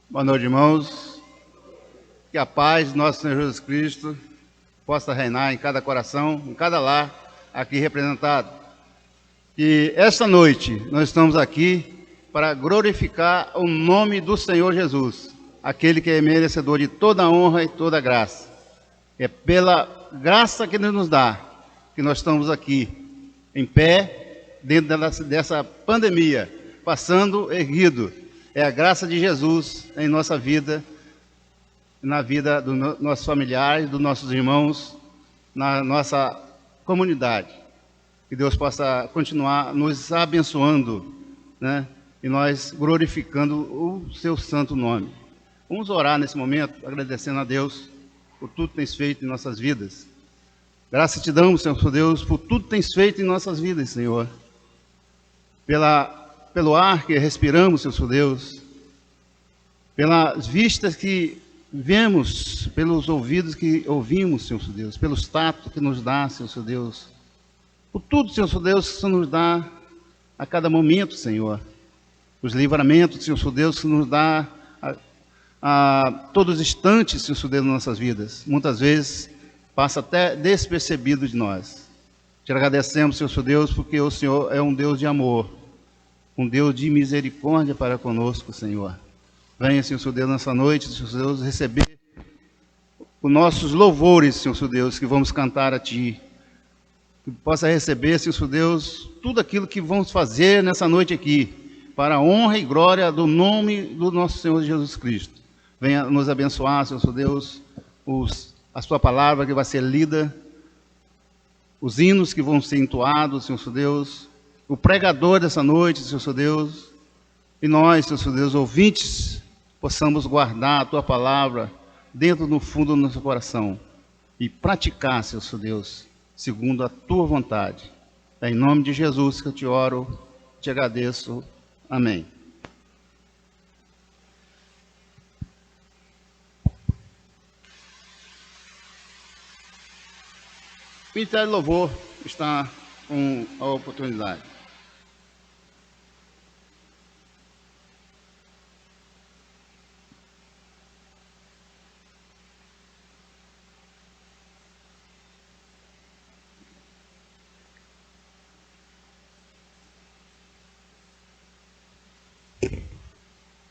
Boa noite, irmãos. Que a paz de nosso Senhor Jesus Cristo possa reinar em cada coração, em cada lar aqui representado. E esta noite nós estamos aqui para glorificar o nome do Senhor Jesus, aquele que é merecedor de toda honra e toda graça. É pela graça que Ele nos dá que nós estamos aqui, em pé, dentro dessa pandemia, passando erguido. É a graça de Jesus em nossa vida, na vida dos nossos familiares, dos nossos irmãos, na nossa comunidade. Que Deus possa continuar nos abençoando, né? E nós glorificando o seu santo nome. Vamos orar nesse momento, agradecendo a Deus por tudo que tens feito em nossas vidas. Graças te damos, Senhor Deus, por tudo que tens feito em nossas vidas, Senhor. Pelo ar que respiramos, Senhor Deus, pelas vistas que vemos, pelos ouvidos que ouvimos, Senhor Deus, pelos tatos que nos dá, Senhor Deus, por tudo, Senhor Deus, que o Senhor nos dá a cada momento, Senhor, os livramentos, Senhor Deus, que nos dá a todos os instantes, Senhor Deus, nas nossas vidas, muitas vezes passa até despercebido de nós. Te agradecemos, Senhor Deus, porque o Senhor é um Deus de amor, um Deus de misericórdia para conosco, Senhor. Venha, Senhor Deus, nessa noite, Senhor Deus, receber os nossos louvores, Senhor Deus, que vamos cantar a Ti. Que possa receber, Senhor Deus, tudo aquilo que vamos fazer nessa noite aqui, para a honra e glória do nome do nosso Senhor Jesus Cristo. Venha nos abençoar, Senhor Deus, a Sua palavra que vai ser lida, os hinos que vão ser entoados, Senhor Deus, o pregador dessa noite, Senhor Deus, e nós, Senhor Deus, ouvintes, possamos guardar a Tua palavra dentro do fundo do nosso coração e praticar, Senhor Deus, segundo a Tua vontade. É em nome de Jesus que eu te oro, te agradeço. Amém. O Ministério de Louvor está com a oportunidade.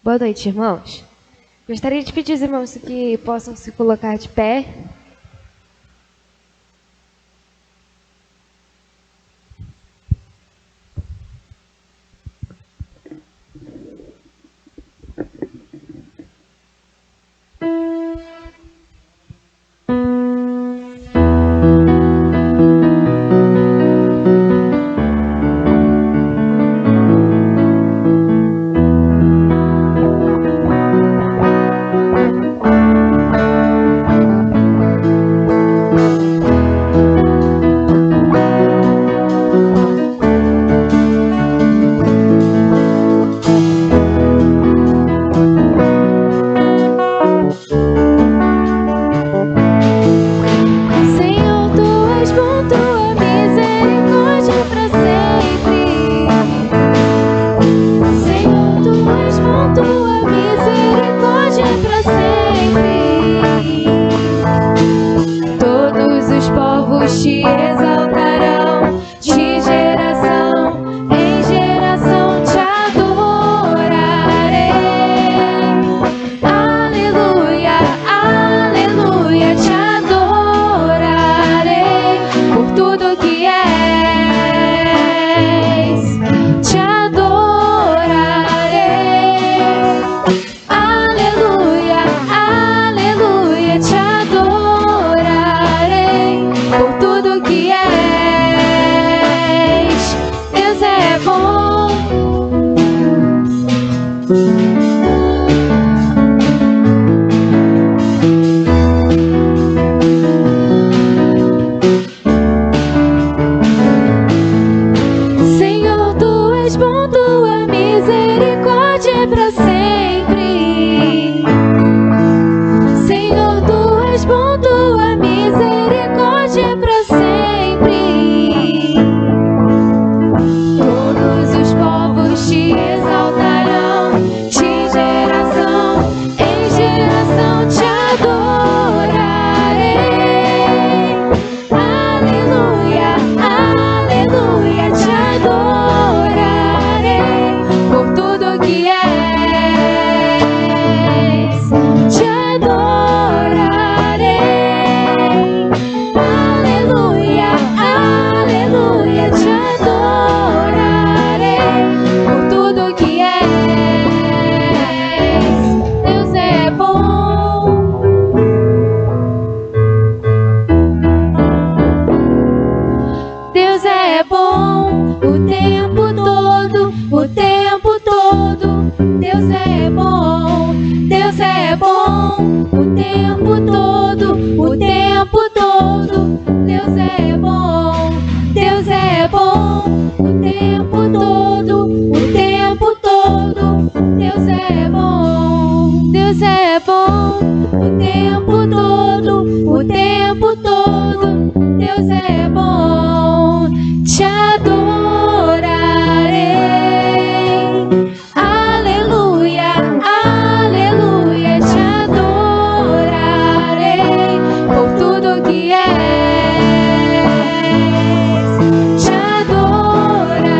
Boa noite, irmãos. Gostaria de pedir aos irmãos que possam se colocar de pé. é bom, Deus é bom o tempo todo, o tempo todo. Deus é bom, Deus é bom o tempo todo, o tempo todo. Deus é bom, Deus é bom o tempo todo, o tempo todo. Deus é bom, te adorarei. Aleluia, aleluia, te adorarei por tudo que és. Te adorarei.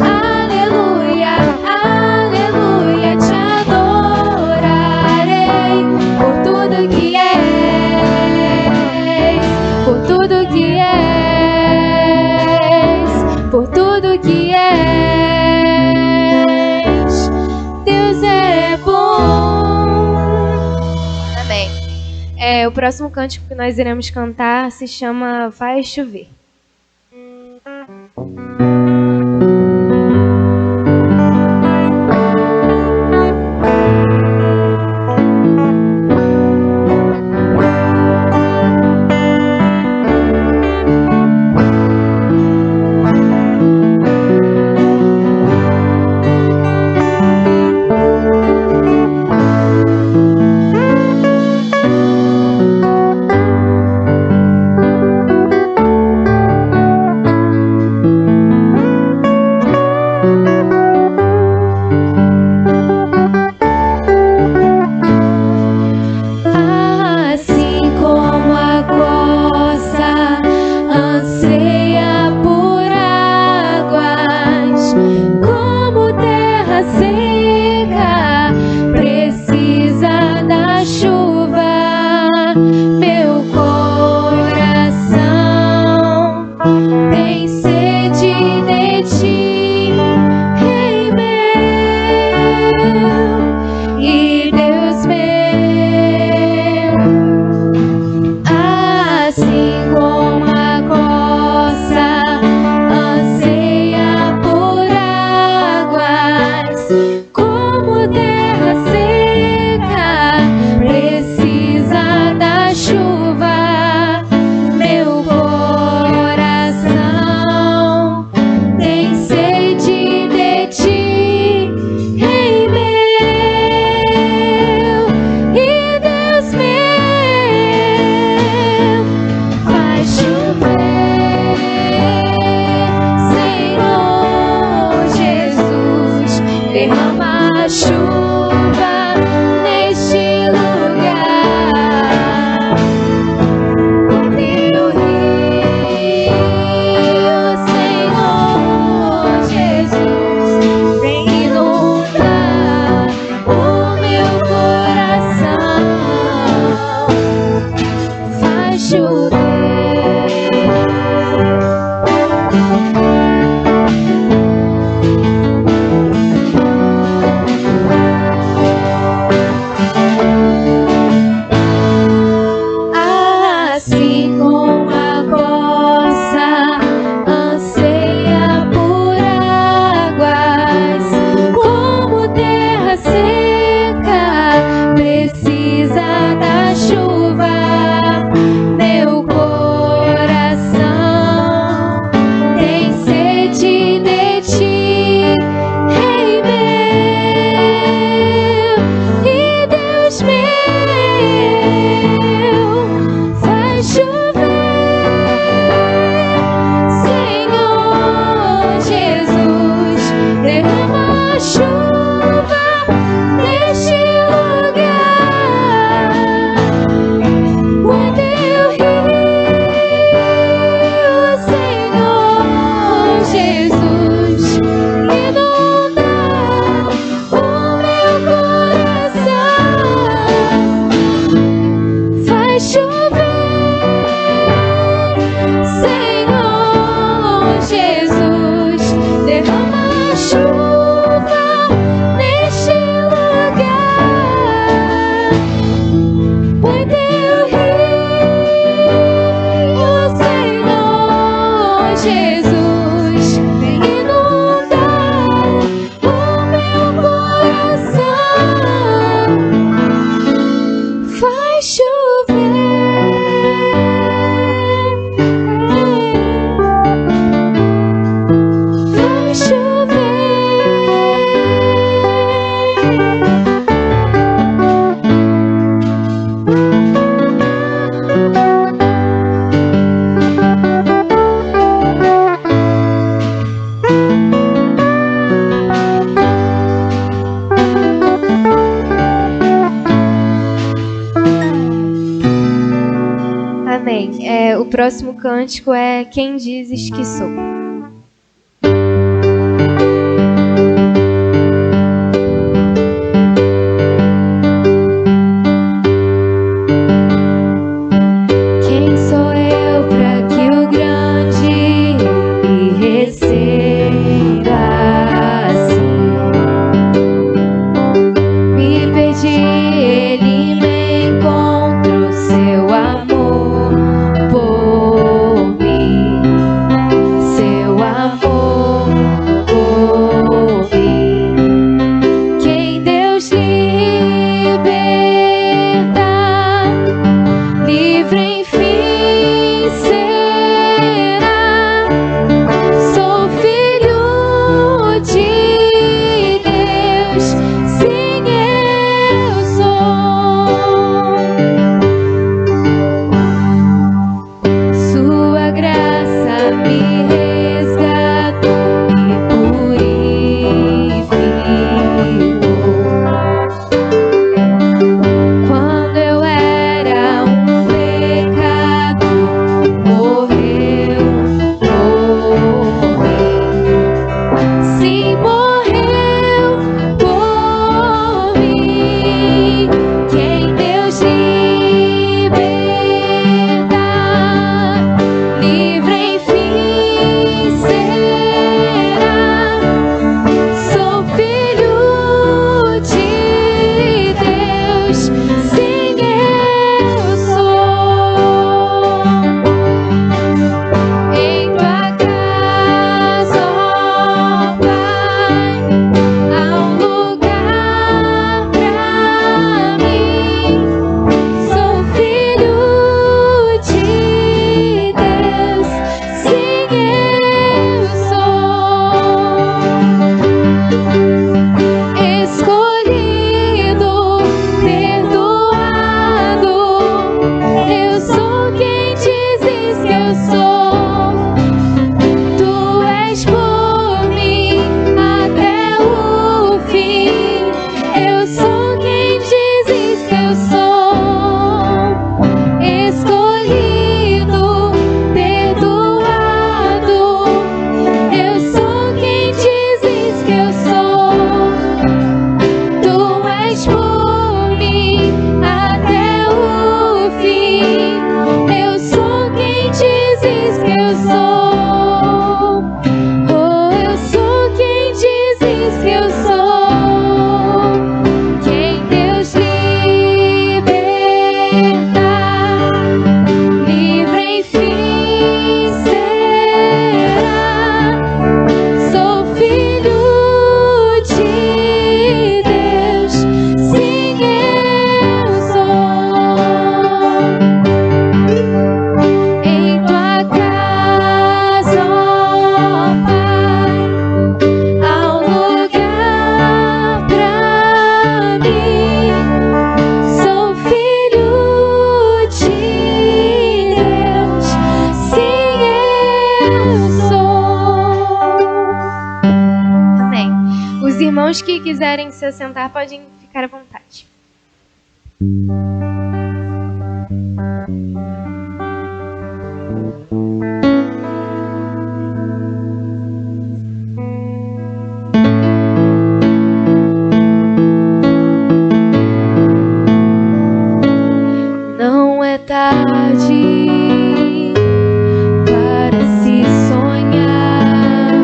Aleluia, aleluia, te adorarei por tudo que és, por tudo que és, por tudo que és. Deus é bom. Amém. O próximo cântico que nós iremos cantar se chama Vai Chover. Assim como a costa anseia por águas, como terra seca precisa da chuva, meu coração tem sede de ti, Rei meu e Deus meu. Assim como a costa anseia por águas, como terra seca precisa da chuva, meu coração tem sede de ti, Rei meu e Deus meu. Faz chover, Senhor Jesus, derrama a chuva neste lugar. O teu rio, Senhor Jesus, vem inundar o meu coração. Faz chover. próximo cântico é Quem Dizes Que Sou. Quem sou eu para que o grande me receba assim? Me perdi, ele me encontrou, seu amor por mim, seu amor por mim. Quem Deus liberta, livre enfim será. Sou filho de Deus, sim eu sou. Sua graça me resgatou, me purificou. Quando eu era um pecador, morreu por mim. Sim, morreu por mim. Quem Deus liberta, livre enfim será. Sou filho de Deus, sim eu sou. Em tua casa, ó Pai, há um lugar pra mim. Sou filho de Deus, sim eu sou. Escolhido, perdoado, eu sou quem dizes que eu sou. Tu és por mim até o fim. Eu sou quem dizes que eu sou. Escolhido, perdoado, eu sou quem dizes que eu sou. Tu és por mim até o fim. Eu sou quem dizes que eu sou. Oh, eu sou quem dizes que eu sou. Quem Deus liberta, livre enfim será. Sou filho de Deus, sim eu sou. Em tua casa, ó Pai, há um lugar pra mim. Sou filho de Deus, sim eu sou. Amém. Os irmãos que quiserem se assentar podem ficar à vontade. Não é tarde para se sonhar.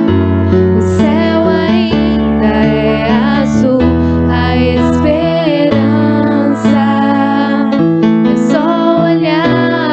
O céu ainda é azul, a esperança é só olhar.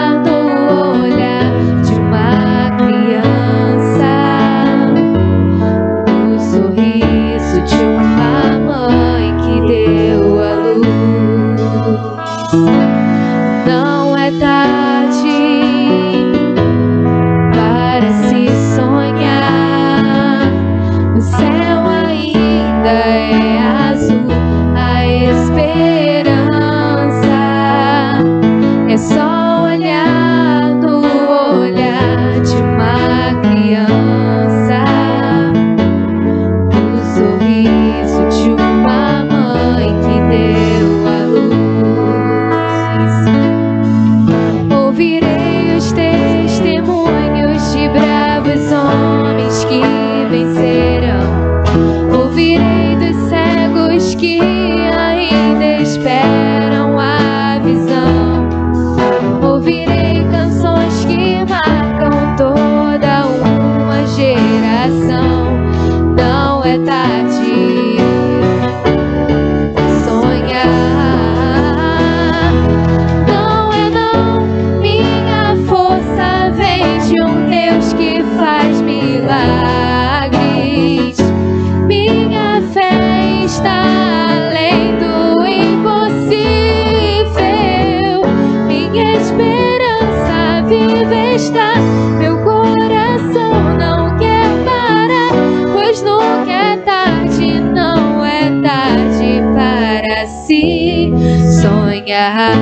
sonhar.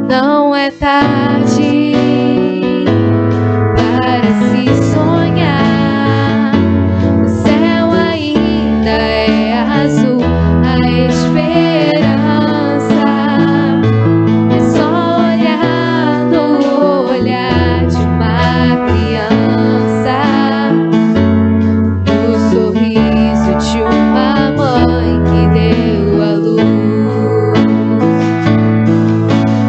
Não é tarde para se sonhar. O céu ainda é azul, a esperança é só olhar no olhar de uma criança, no sorriso de uma mãe que deu a luz.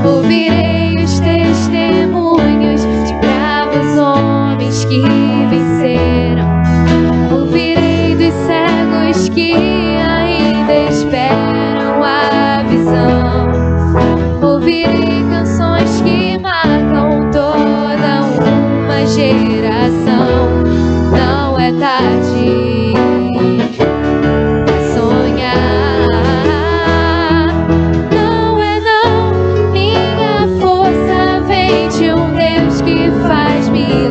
Ouvirei os testemunhos de bravos homens que venceram. Ouvirei dos cegos que ainda esperam a visão. Ouvirei canções que marcam toda uma geração. Não é tarde pra sonhar. Não é não. Minha força vem de um Deus que faz milagres.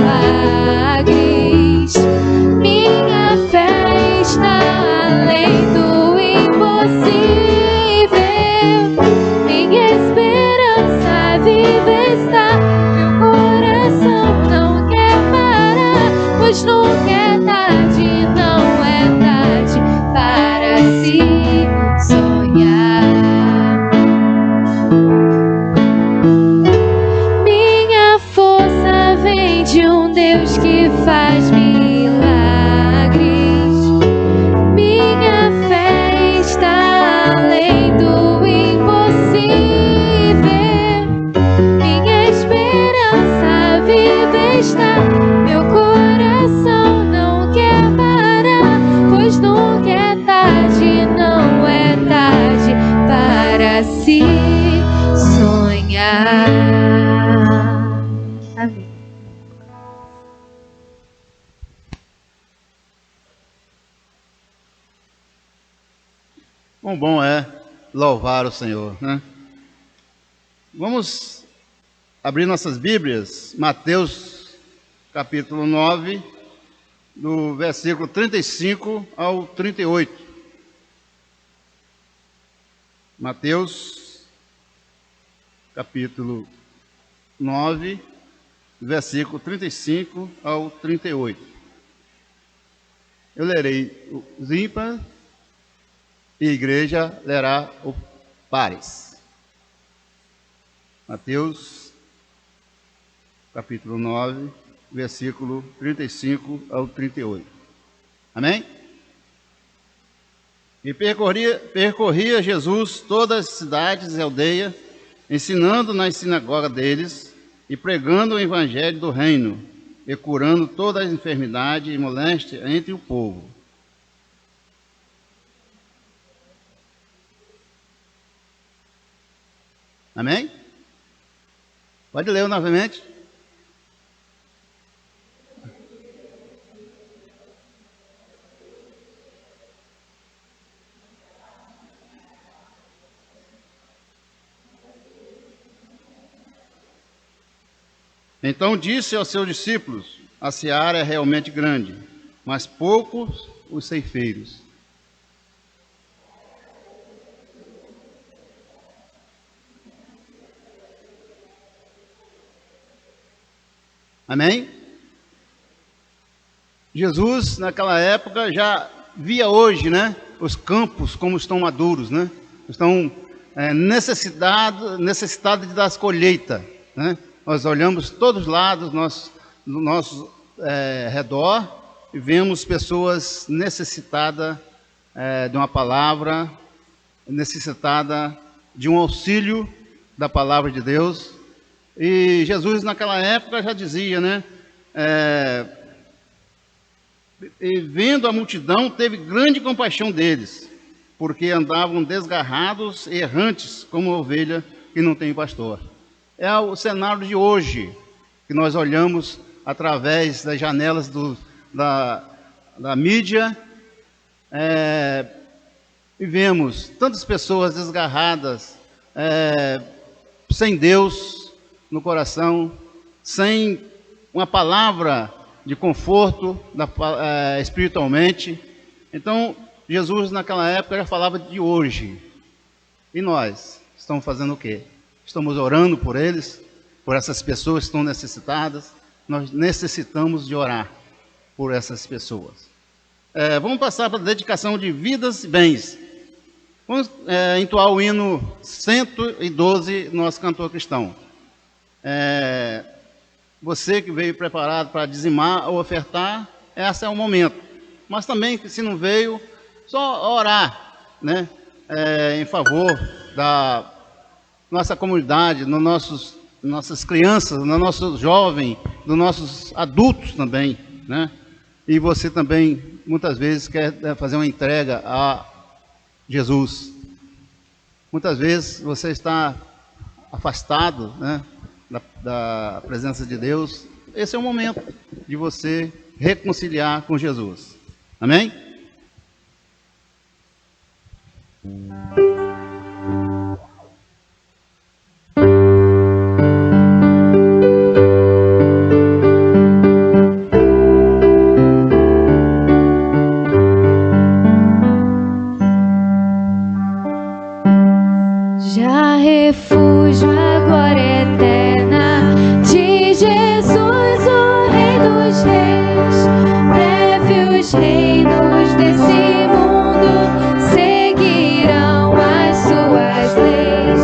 Minha fé está além do impossível. Minha esperança viva está. Meu coração não quer parar, pois nunca é tarde, não é tarde para se sonhar. Minha força vem de um Deus que faz milagres. Minha fé está além do impossível. Minha esperança viva está. Meu coração não quer parar, pois nunca é tarde, não é tarde para se sonhar. Amém. Quão bom é louvar o Senhor, né? Vamos abrir nossas Bíblias, Mateus capítulo 9, do versículo 35 ao 38. Mateus capítulo 9, versículo 35 ao 38. Eu lerei os ímpares e a igreja lerá o pares. Mateus capítulo 9, versículo 35 ao 38. Amém? E percorria Jesus todas as cidades e aldeias, ensinando nas sinagogas deles e pregando o evangelho do reino, e curando toda a enfermidade e moléstia entre o povo. Amém? Pode ler novamente. Então disse aos seus discípulos: a seara é realmente grande, mas poucos os ceifeiros. Amém? Jesus, naquela época, já via hoje, né, os campos como estão maduros, né? Estão necessitados das colheitas, né? Nós olhamos todos os lados no nosso redor e vemos pessoas necessitadas de uma palavra, necessitadas de um auxílio da palavra de Deus. E Jesus naquela época já dizia, né? E vendo a multidão, teve grande compaixão deles, porque andavam desgarrados e errantes, como ovelha que não tem pastor. É o cenário de hoje, que nós olhamos através das janelas da mídia, e vemos tantas pessoas desgarradas, sem Deus no coração, sem uma palavra de conforto espiritualmente. Então, Jesus naquela época já falava de hoje. E nós estamos fazendo o quê? Estamos orando por eles, por essas pessoas que estão necessitadas. Nós necessitamos de orar por essas pessoas. Vamos passar para a dedicação de vidas e bens. Vamos entoar o hino 112, nosso cantor cristão. Você que veio preparado para dizimar ou ofertar, esse é o momento. Mas também, se não veio, só orar, né? Em favor da nossa comunidade, nossas crianças, dos nossos jovens, dos nossos adultos também, né? E você também, muitas vezes, quer fazer uma entrega a Jesus. Muitas vezes você está afastado, né, da presença de Deus. Esse é o momento de você reconciliar com Jesus. Amém? Já refúgio a glória eterna de Jesus, o Rei dos Reis. Breve os reinos desse mundo seguirão as suas leis.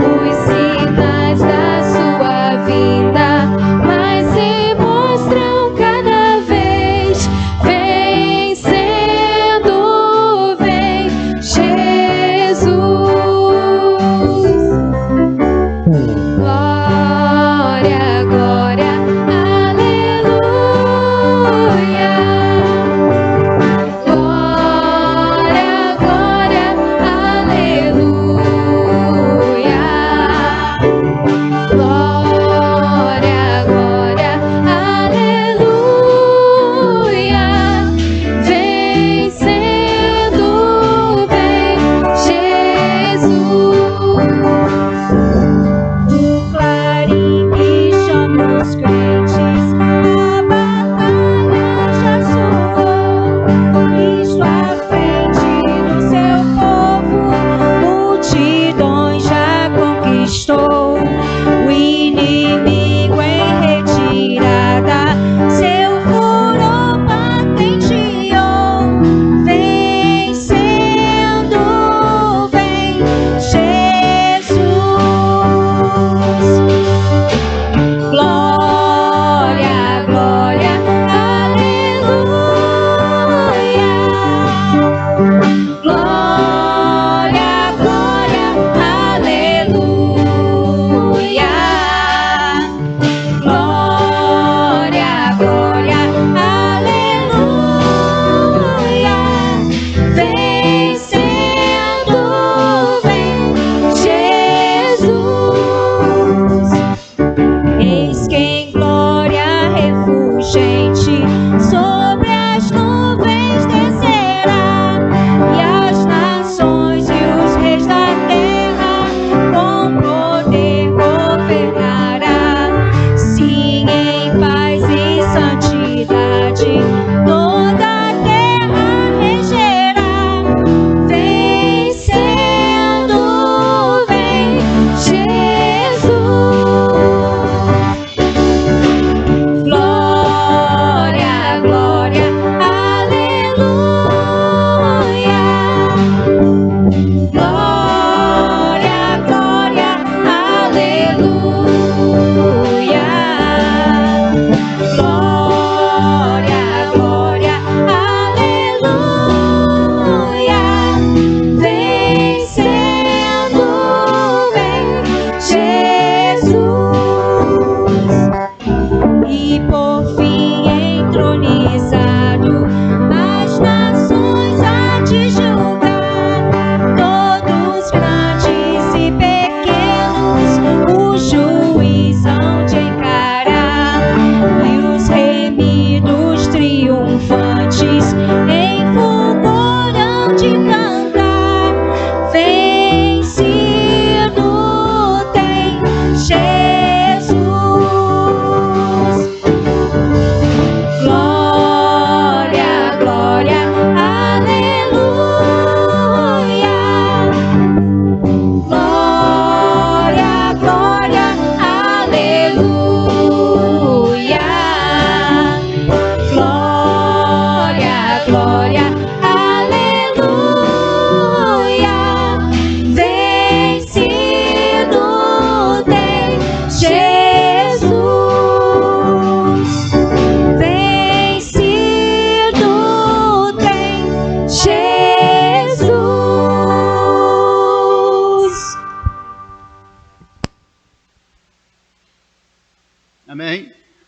Os sinais da sua vinda mais se mostram cada vez. Vem sendo, vem Jesus.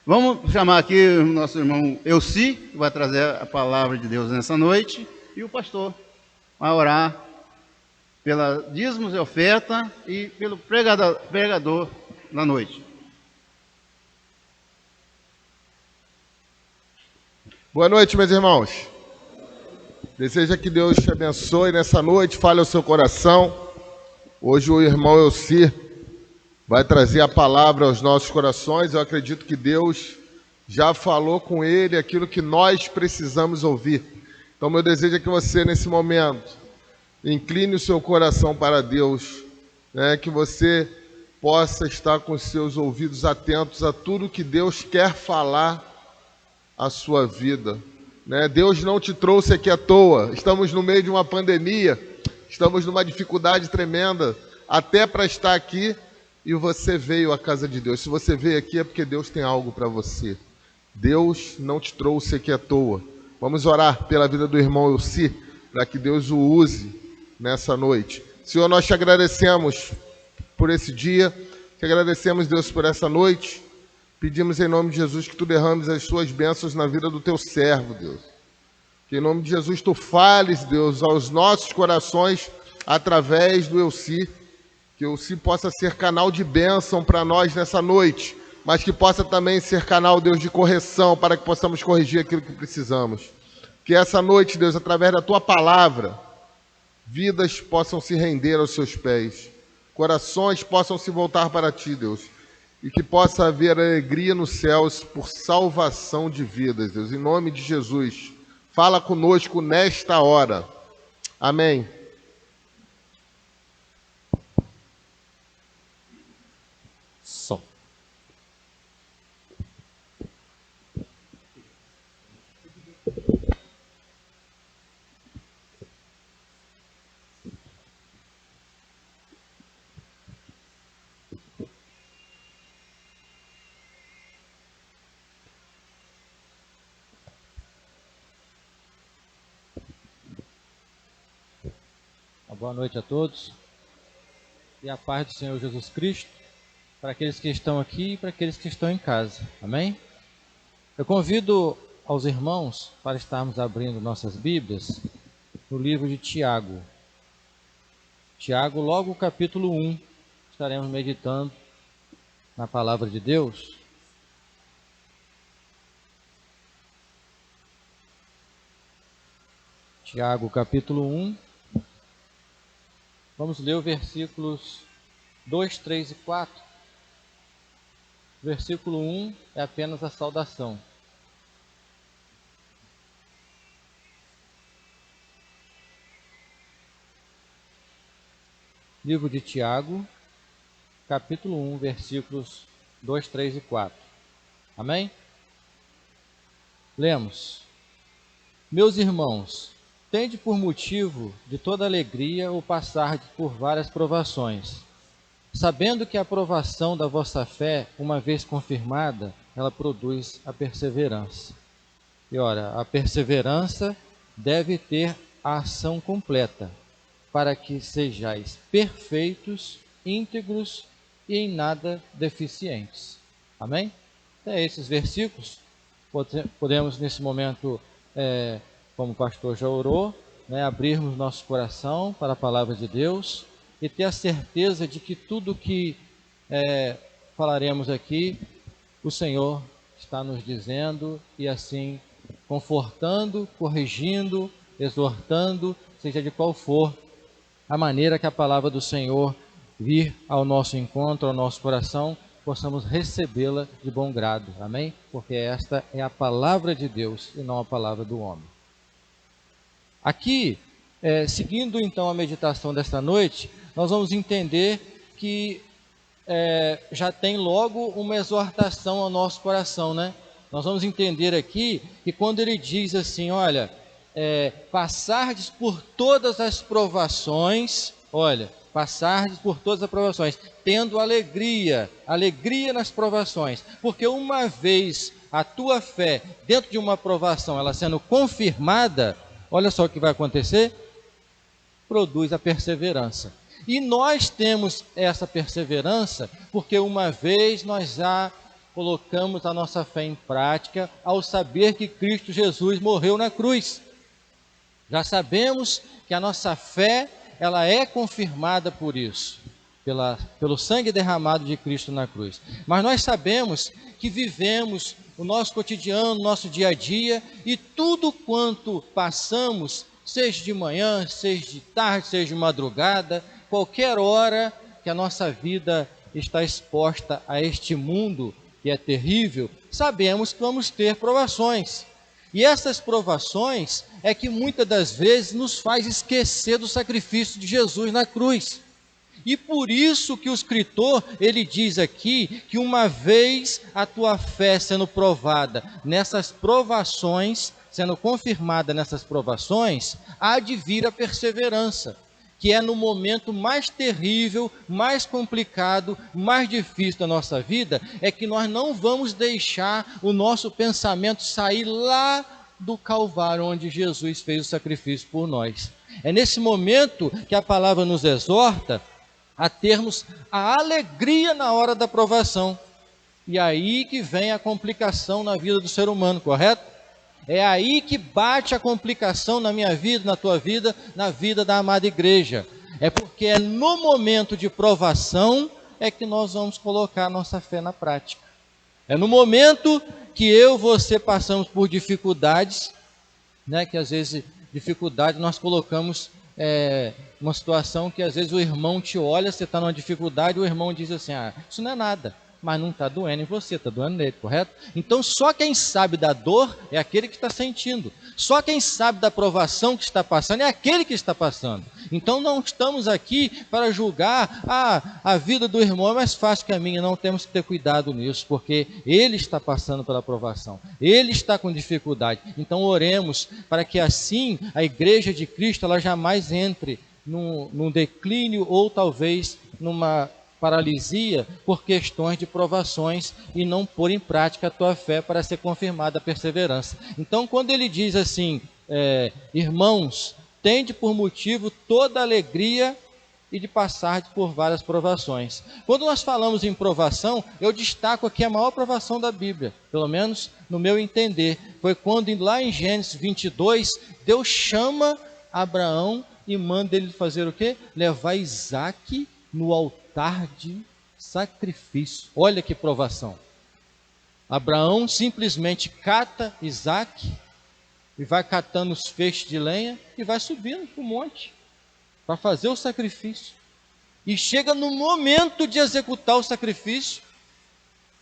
Vamos chamar aqui o nosso irmão Elci, que vai trazer a palavra de Deus nessa noite, e o pastor vai orar pela dízimos e oferta e pelo pregador da noite. Boa noite, meus irmãos. Deseja que Deus te abençoe nessa noite, fale ao seu coração. Hoje o irmão Elci vai trazer a palavra aos nossos corações. Eu acredito que Deus já falou com ele aquilo que nós precisamos ouvir. Então, meu desejo é que você, nesse momento, incline o seu coração para Deus, né? Que você possa estar com os seus ouvidos atentos a tudo que Deus quer falar à sua vida, né? Deus não te trouxe aqui à toa. Estamos no meio de uma pandemia, estamos numa dificuldade tremenda, até para estar aqui. E você veio à casa de Deus. Se você veio aqui é porque Deus tem algo para você. Deus não te trouxe aqui à toa. Vamos orar pela vida do irmão Elci, para que Deus o use nessa noite. Senhor, nós te agradecemos por esse dia, te agradecemos, Deus, por essa noite. Pedimos em nome de Jesus que tu derrames as suas bênçãos na vida do teu servo, Deus. Que em nome de Jesus tu fales, Deus, aos nossos corações através do Elci. Que o Elci possa ser canal de bênção para nós nessa noite, mas que possa também ser canal, Deus, de correção, para que possamos corrigir aquilo que precisamos. Que essa noite, Deus, através da tua palavra, vidas possam se render aos seus pés, corações possam se voltar para ti, Deus, e que possa haver alegria nos céus por salvação de vidas, Deus. Em nome de Jesus, fala conosco nesta hora. Amém. Som. Boa noite a todos e a paz do Senhor Jesus Cristo para aqueles que estão aqui e para aqueles que estão em casa, amém? Eu convido aos irmãos para estarmos abrindo nossas Bíblias no livro de Tiago. Tiago, logo o capítulo 1, estaremos meditando na palavra de Deus. Tiago, capítulo 1. Vamos ler os versículos 2, 3 e 4. Versículo 1 é apenas a saudação. Livro de Tiago, capítulo 1, versículos 2, 3 e 4. Amém? Lemos. Meus irmãos, tende por motivo de toda alegria o passar por várias provações, sabendo que a provação da vossa fé, uma vez confirmada, ela produz a perseverança. E ora, a perseverança deve ter a ação completa, para que sejais perfeitos, íntegros e em nada deficientes. Amém? Até esses versículos, podemos nesse momento, como o pastor já orou, abrirmos nosso coração para a palavra de Deus e ter a certeza de que tudo que falaremos aqui, o Senhor está nos dizendo e assim confortando, corrigindo, exortando, seja de qual for a maneira que a palavra do Senhor vir ao nosso encontro, ao nosso coração, possamos recebê-la de bom grado, amém? Porque esta é a palavra de Deus e não a palavra do homem. Aqui, seguindo então a meditação desta noite, nós vamos entender que já tem logo uma exortação ao nosso coração, né? Nós vamos entender aqui que quando ele diz assim, olha, passardes por todas as provações, passardes por todas as provações, tendo alegria nas provações, porque uma vez a tua fé dentro de uma provação, ela sendo confirmada, olha só o que vai acontecer, produz a perseverança. E nós temos essa perseverança porque uma vez nós já colocamos a nossa fé em prática ao saber que Cristo Jesus morreu na cruz. Já sabemos que a nossa fé, ela é confirmada por isso, pelo sangue derramado de Cristo na cruz. Mas nós sabemos que vivemos o nosso cotidiano, o nosso dia a dia, e tudo quanto passamos, seja de manhã, seja de tarde, seja de madrugada, qualquer hora que a nossa vida está exposta a este mundo que é terrível, sabemos que vamos ter provações. E essas provações é que muitas das vezes nos faz esquecer do sacrifício de Jesus na cruz. E por isso que o escritor, ele diz aqui que uma vez a tua fé sendo provada nessas provações, sendo confirmada nessas provações, há de vir a perseverança, que é no momento mais terrível, mais complicado, mais difícil da nossa vida, é que nós não vamos deixar o nosso pensamento sair lá do Calvário, onde Jesus fez o sacrifício por nós. É nesse momento que a palavra nos exorta a termos a alegria na hora da provação. E aí que vem a complicação na vida do ser humano, correto? É aí que bate a complicação na minha vida, na tua vida, na vida da amada igreja. É porque é no momento de provação é que nós vamos colocar a nossa fé na prática. É no momento que eu e você passamos por dificuldades, né, que às vezes dificuldade nós colocamos uma situação que às vezes o irmão te olha, você está numa dificuldade, o irmão diz assim, isso não é nada, mas não está doendo em você, está doendo nele, correto? Então só quem sabe da dor é aquele que está sentindo, só quem sabe da provação que está passando é aquele que está passando. Então não estamos aqui para julgar, a vida do irmão é mais fácil que a minha, não temos que ter cuidado nisso, porque ele está passando pela provação, ele está com dificuldade. Então oremos para que assim a igreja de Cristo ela jamais entre num declínio ou talvez numa paralisia por questões de provações e não pôr em prática a tua fé para ser confirmada a perseverança. Então quando ele diz assim, irmãos, tende por motivo toda alegria e de passar por várias provações. Quando nós falamos em provação, eu destaco aqui a maior provação da Bíblia, pelo menos no meu entender, foi quando lá em Gênesis 22, Deus chama Abraão e manda ele fazer o quê? Levar Isaque no altar de sacrifício. Olha que provação. Abraão simplesmente cata Isaque e vai catando os feixes de lenha e vai subindo para o monte para fazer o sacrifício. E chega no momento de executar o sacrifício,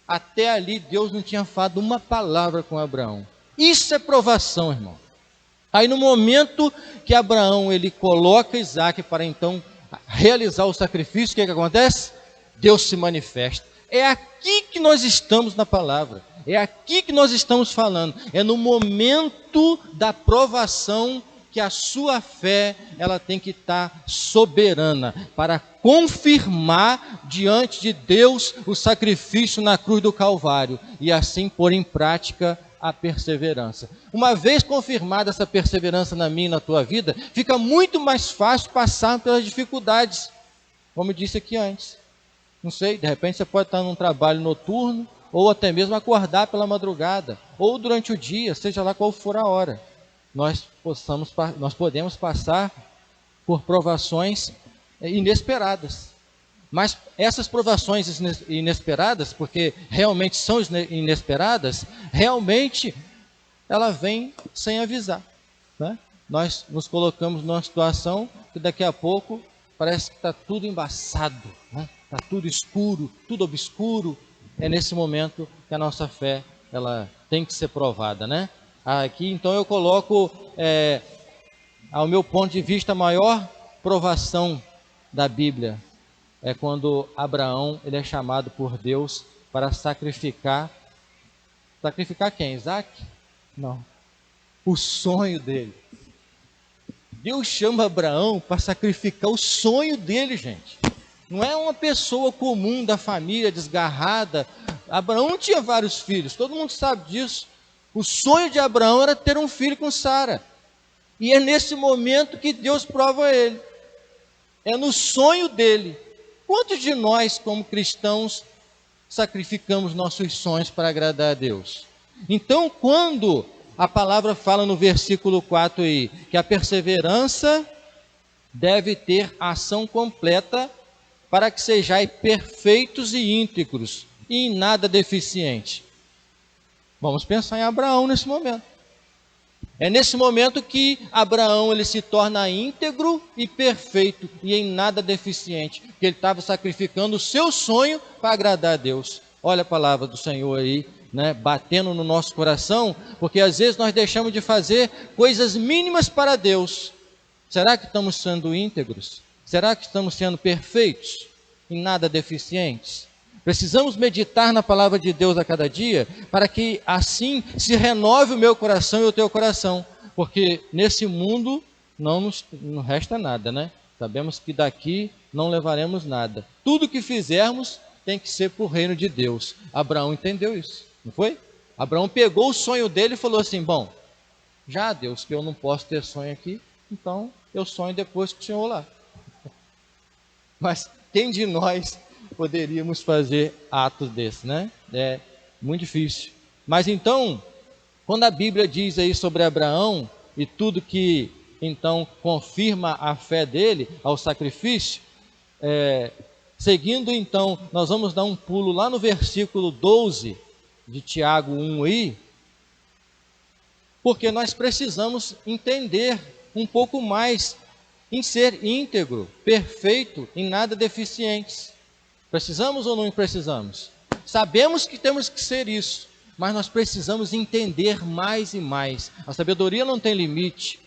até ali Deus não tinha falado uma palavra com Abraão. Isso é provação, irmão. Aí no momento que Abraão ele coloca Isaque para então realizar o sacrifício, o que acontece? Deus se manifesta. É aqui que nós estamos na palavra. É aqui que nós estamos falando. É no momento da provação que a sua fé ela tem que estar soberana para confirmar diante de Deus o sacrifício na cruz do Calvário e assim pôr em prática a perseverança. Uma vez confirmada essa perseverança na minha e na tua vida, fica muito mais fácil passar pelas dificuldades, como eu disse aqui antes. Não sei, de repente você pode estar num trabalho noturno, ou até mesmo acordar pela madrugada, ou durante o dia, seja lá qual for a hora. Nós podemos passar por provações inesperadas. Mas essas provações inesperadas, porque realmente são inesperadas, realmente ela vem sem avisar, né? Nós nos colocamos numa situação que daqui a pouco parece que está tudo embaçado, né? Está tudo escuro, tudo obscuro. É nesse momento que a nossa fé ela tem que ser provada, né? Aqui então eu coloco, ao meu ponto de vista, a maior provação da Bíblia é quando Abraão ele é chamado por Deus para sacrificar. Sacrificar quem? Isaque? Não. O sonho dele. Deus chama Abraão para sacrificar o sonho dele, gente. Não é uma pessoa comum da família, desgarrada. Abraão tinha vários filhos, todo mundo sabe disso. O sonho de Abraão era ter um filho com Sara. E é nesse momento que Deus prova ele. É no sonho dele. Quantos de nós, como cristãos, sacrificamos nossos sonhos para agradar a Deus? Então, quando a palavra fala no versículo 4 aí, que a perseverança deve ter ação completa para que sejais perfeitos e íntegros, e em nada deficiente. Vamos pensar em Abraão nesse momento. É nesse momento que Abraão ele se torna íntegro e perfeito e em nada deficiente, porque ele estava sacrificando o seu sonho para agradar a Deus. Olha a palavra do Senhor aí, né, batendo no nosso coração, porque às vezes nós deixamos de fazer coisas mínimas para Deus. Será que estamos sendo íntegros? Será que estamos sendo perfeitos? Em nada deficientes? Precisamos meditar na palavra de Deus a cada dia, para que assim se renove o meu coração e o teu coração, porque nesse mundo não resta nada, né? Sabemos que daqui não levaremos nada. Tudo que fizermos tem que ser para o reino de Deus. Abraão entendeu isso, não foi? Abraão pegou o sonho dele e falou assim, bom, já Deus, que eu não posso ter sonho aqui, então eu sonho depois com o Senhor lá. Mas quem de nós poderíamos fazer atos desses, né? É muito difícil. Mas então, quando a Bíblia diz aí sobre Abraão e tudo que então confirma a fé dele ao sacrifício, seguindo então, nós vamos dar um pulo lá no versículo 12 de Tiago 1 aí, porque nós precisamos entender um pouco mais em ser íntegro, perfeito, em nada deficientes. Precisamos ou não precisamos? Sabemos que temos que ser isso, mas nós precisamos entender mais e mais. A sabedoria não tem limite.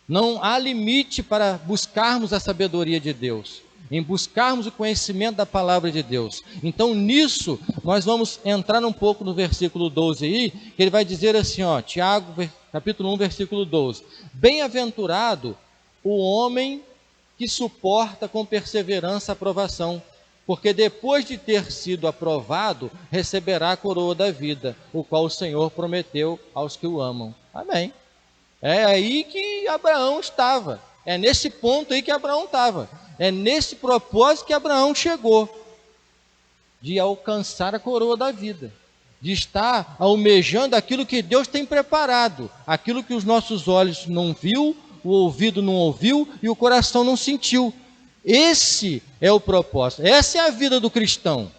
Não há limite para buscarmos a sabedoria de Deus, em buscarmos o conhecimento da palavra de Deus. Então nisso, nós vamos entrar um pouco no versículo 12 aí, que ele vai dizer assim, ó, Tiago, capítulo 1, versículo 12. Bem-aventurado o homem que suporta com perseverança a provação, porque depois de ter sido aprovado, receberá a coroa da vida, o qual o Senhor prometeu aos que o amam. Amém. É aí que Abraão estava. É nesse ponto aí que Abraão estava. É nesse propósito que Abraão chegou. De alcançar a coroa da vida. De estar almejando aquilo que Deus tem preparado. Aquilo que os nossos olhos não viu, o ouvido não ouviu e o coração não sentiu. Esse é o propósito, essa é a vida do cristão.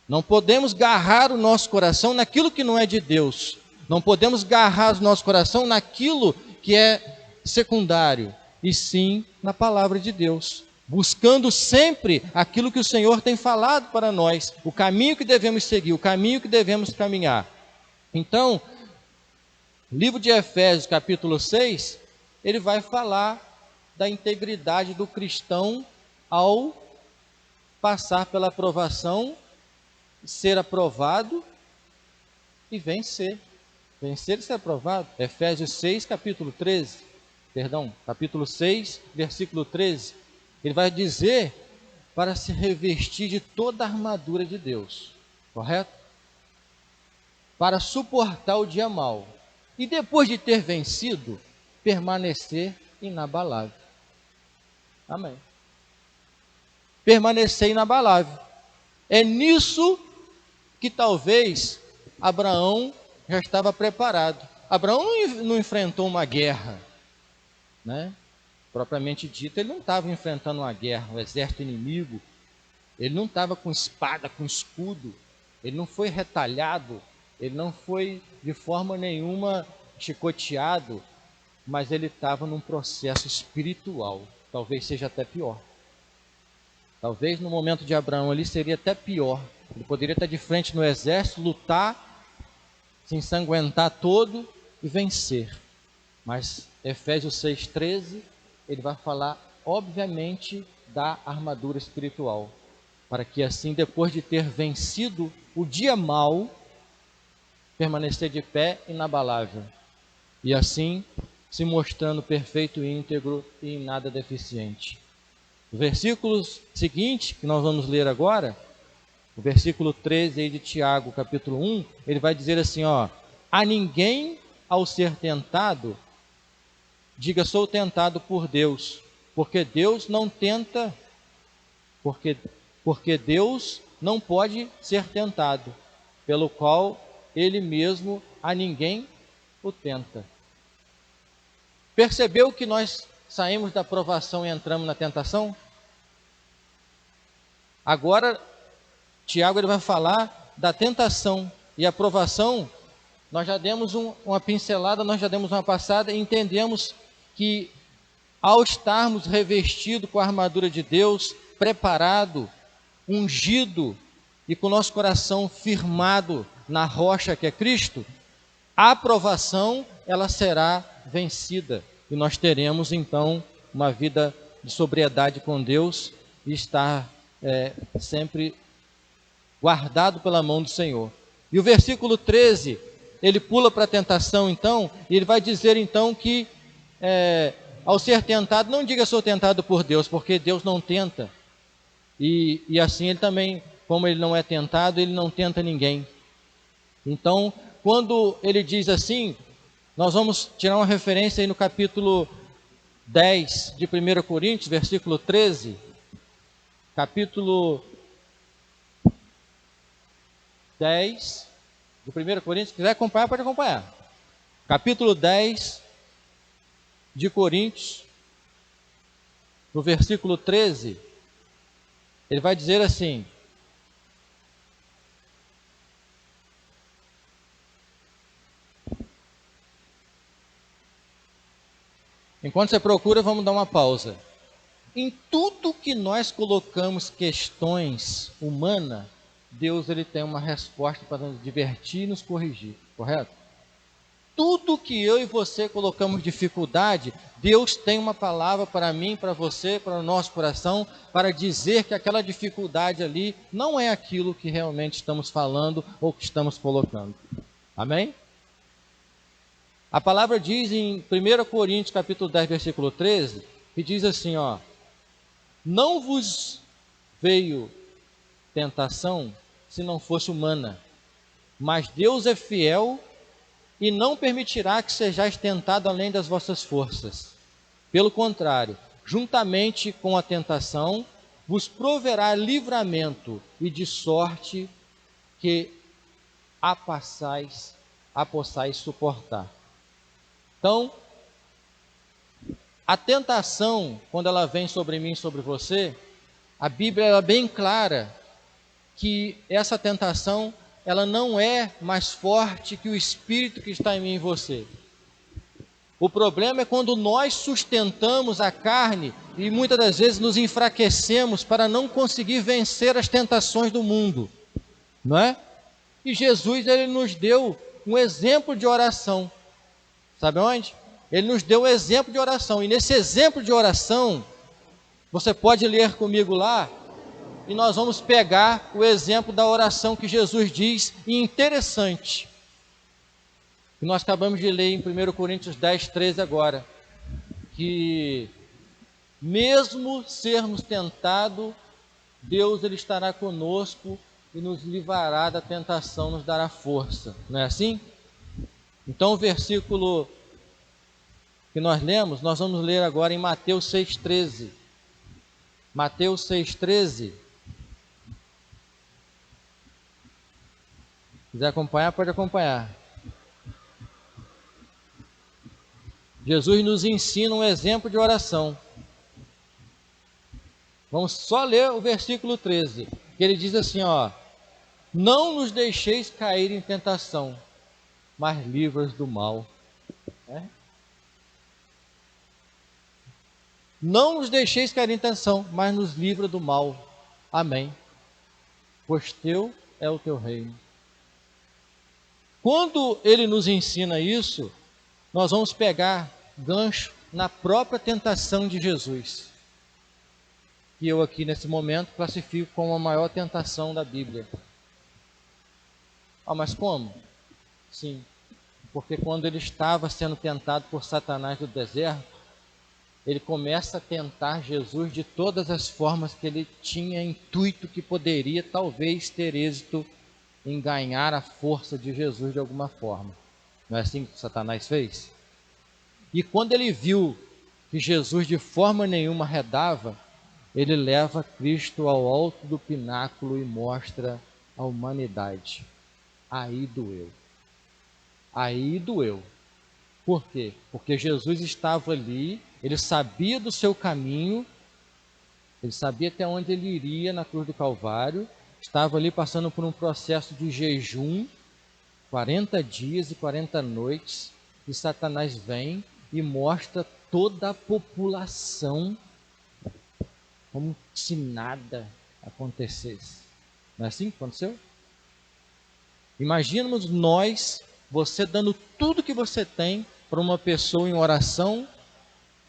Não podemos garrar o nosso coração naquilo que não é de Deus. Não podemos garrar o nosso coração naquilo que é secundário, e sim na palavra de Deus. Buscando sempre aquilo que o Senhor tem falado para nós, o caminho que devemos seguir, o caminho que devemos caminhar. Então, livro de Efésios, capítulo 6, ele vai falar da integridade do cristão ao passar pela aprovação, ser aprovado e vencer. Vencer e ser aprovado. Efésios 6, capítulo 6, versículo 13. Ele vai dizer para se revestir de toda a armadura de Deus. Correto? Para suportar o dia mau. E depois de ter vencido, permanecer inabalável. Amém. Permanecer inabalável. É nisso que talvez Abraão já estava preparado. Abraão não enfrentou uma guerra, né? Propriamente dito, ele não estava enfrentando uma guerra, um exército inimigo. Ele não estava com espada, com escudo. Ele não foi retalhado. Ele não foi de forma nenhuma chicoteado. Mas ele estava num processo espiritual. Talvez seja até pior. Talvez no momento de Abraão ali seria até pior. Ele poderia estar de frente no exército, lutar, se ensanguentar todo e vencer. Mas Efésios 6,13, ele vai falar, obviamente, da armadura espiritual. Para que assim, depois de ter vencido o dia mau, permanecer de pé inabalável. E assim, se mostrando perfeito e íntegro e em nada deficiente. O versículo seguinte, que nós vamos ler agora, o versículo 13 aí de Tiago, capítulo 1, ele vai dizer assim, ó, a ninguém ao ser tentado, diga, sou tentado por Deus, porque Deus não tenta, porque Deus não pode ser tentado, pelo qual ele mesmo a ninguém o tenta. Percebeu que nós saímos da provação e entramos na tentação? Agora, Tiago ele vai falar da tentação e a provação. Nós já demos uma pincelada, nós já demos uma passada e entendemos que ao estarmos revestidos com a armadura de Deus, preparado, ungido e com o nosso coração firmado na rocha que é Cristo, a provação ela será vencida e nós teremos então uma vida de sobriedade com Deus e estar sempre guardado pela mão do Senhor. E o versículo 13, ele pula para a tentação então, e ele vai dizer então que ao ser tentado, não diga sou tentado por Deus, porque Deus não tenta. E assim ele também, como ele não é tentado, ele não tenta ninguém. Então, quando ele diz assim, nós vamos tirar uma referência aí no capítulo 10 de 1 Coríntios, versículo 13. Capítulo 10 de 1 Coríntios, se quiser acompanhar, pode acompanhar. Capítulo 10 de Coríntios, no versículo 13, ele vai dizer assim: enquanto você procura, vamos dar uma pausa. Em tudo que nós colocamos questões humanas, Deus ele tem uma resposta para nos divertir e nos corrigir, correto? Tudo que eu e você colocamos dificuldade, Deus tem uma palavra para mim, para você, para o nosso coração, para dizer que aquela dificuldade ali não é aquilo que realmente estamos falando ou que estamos colocando. Amém? A palavra diz em 1 Coríntios capítulo 10, versículo 13, que diz assim, ó: não vos veio tentação se não fosse humana, mas Deus é fiel e não permitirá que sejais tentado além das vossas forças. Pelo contrário, juntamente com a tentação, vos proverá livramento e de sorte que a possais suportar. Então, a tentação, quando ela vem sobre mim e sobre você, a Bíblia é bem clara que essa tentação ela não é mais forte que o Espírito que está em mim e em você. O problema é quando nós sustentamos a carne e muitas das vezes nos enfraquecemos para não conseguir vencer as tentações do mundo, não é? E Jesus ele nos deu um exemplo de oração. Sabe onde? Ele nos deu um exemplo de oração. E nesse exemplo de oração, você pode ler comigo lá, e nós vamos pegar o exemplo da oração que Jesus diz, e interessante, que nós acabamos de ler em 1 Coríntios 10, 13 agora, que mesmo sermos tentados, Deus ele estará conosco e nos livrará da tentação, nos dará força. Não é assim? Então o versículo que nós lemos, nós vamos ler agora em Mateus 6,13. Mateus 6,13. Se quiser acompanhar, pode acompanhar. Jesus nos ensina um exemplo de oração. Vamos só ler o versículo 13, que ele diz assim, ó: não nos deixeis cair em tentação, mas livra-nos do mal. Não nos deixeis cair em tentação, mas nos livra do mal. Amém. Pois teu é o teu reino. Quando ele nos ensina isso, nós vamos pegar gancho na própria tentação de Jesus, que eu aqui nesse momento classifico como a maior tentação da Bíblia. Ah, mas como? Sim, porque quando ele estava sendo tentado por Satanás no deserto, ele começa a tentar Jesus de todas as formas que ele tinha intuito que poderia talvez ter êxito em ganhar a força de Jesus de alguma forma. Não é assim que Satanás fez? E quando ele viu que Jesus de forma nenhuma arredava, ele leva Cristo ao alto do pináculo e mostra a humanidade. Aí doeu. Aí doeu. Por quê? Porque Jesus estava ali, ele sabia do seu caminho, ele sabia até onde ele iria na cruz do Calvário, estava ali passando por um processo de jejum, 40 dias e 40 noites, e Satanás vem e mostra toda a população como se nada acontecesse. Não é assim que aconteceu? Imaginamos nós, você dando tudo que você tem para uma pessoa em oração,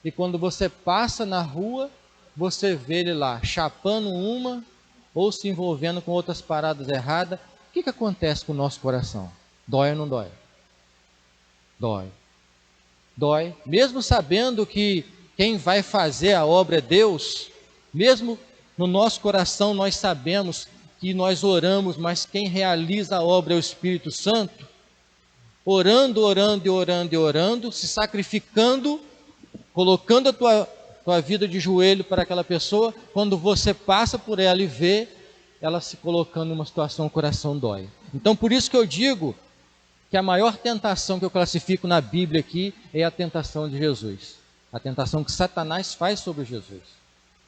e quando você passa na rua, você vê ele lá chapando uma ou se envolvendo com outras paradas erradas. O que acontece com o nosso coração? Dói ou não dói? Dói. Dói. Mesmo sabendo que quem vai fazer a obra é Deus, mesmo no nosso coração nós sabemos que nós oramos, mas quem realiza a obra é o Espírito Santo, orando, orando e orando e orando, se sacrificando, colocando a tua vida de joelho para aquela pessoa, quando você passa por ela e vê ela se colocando em uma situação, o coração dói. Então por isso que eu digo que a maior tentação que eu classifico na Bíblia aqui é a tentação de Jesus. A tentação que Satanás faz sobre Jesus.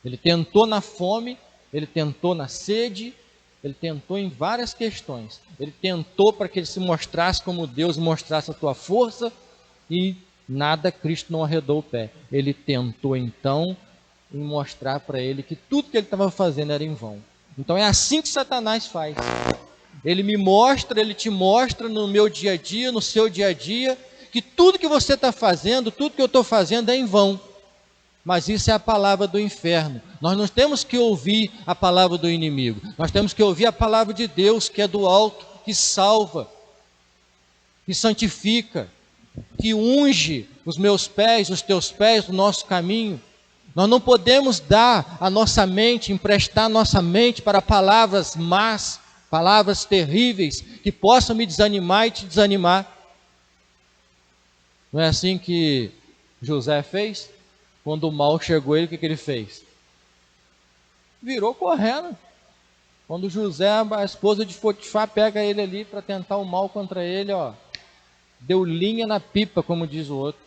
Ele tentou na fome, ele tentou na sede, ele tentou em várias questões. Ele tentou para que ele se mostrasse como Deus, mostrasse a tua força, e nada, Cristo não arredou o pé. Ele tentou então em mostrar para ele que tudo que ele estava fazendo era em vão. Então é assim que Satanás faz. Ele me mostra, ele te mostra no meu dia a dia, no seu dia a dia, que tudo que você está fazendo, tudo que eu estou fazendo é em vão. Mas isso é a palavra do inferno. Nós não temos que ouvir a palavra do inimigo. Nós temos que ouvir a palavra de Deus, que é do alto, que salva, que santifica, que unge os meus pés, os teus pés, o nosso caminho. Nós não podemos dar a nossa mente, emprestar a nossa mente para palavras más, palavras terríveis, que possam me desanimar e te desanimar. Não é assim que José fez? Quando o mal chegou ele, o que ele fez? Virou correndo. Quando José, a esposa de Potifar, pega ele ali para tentar o mal contra ele, ó, deu linha na pipa, como diz o outro.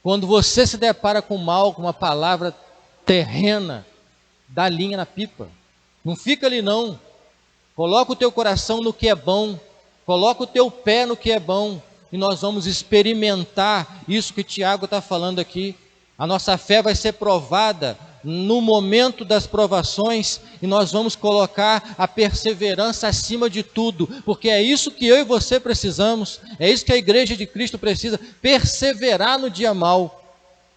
Quando você se depara com o mal, com uma palavra terrena, dá linha na pipa. Não fica ali não. Coloca o teu coração no que é bom. Coloca o teu pé no que é bom. E nós vamos experimentar isso que Tiago está falando aqui. A nossa fé vai ser provada no momento das provações, e nós vamos colocar a perseverança acima de tudo, porque é isso que eu e você precisamos, é isso que a igreja de Cristo precisa, perseverar no dia mau.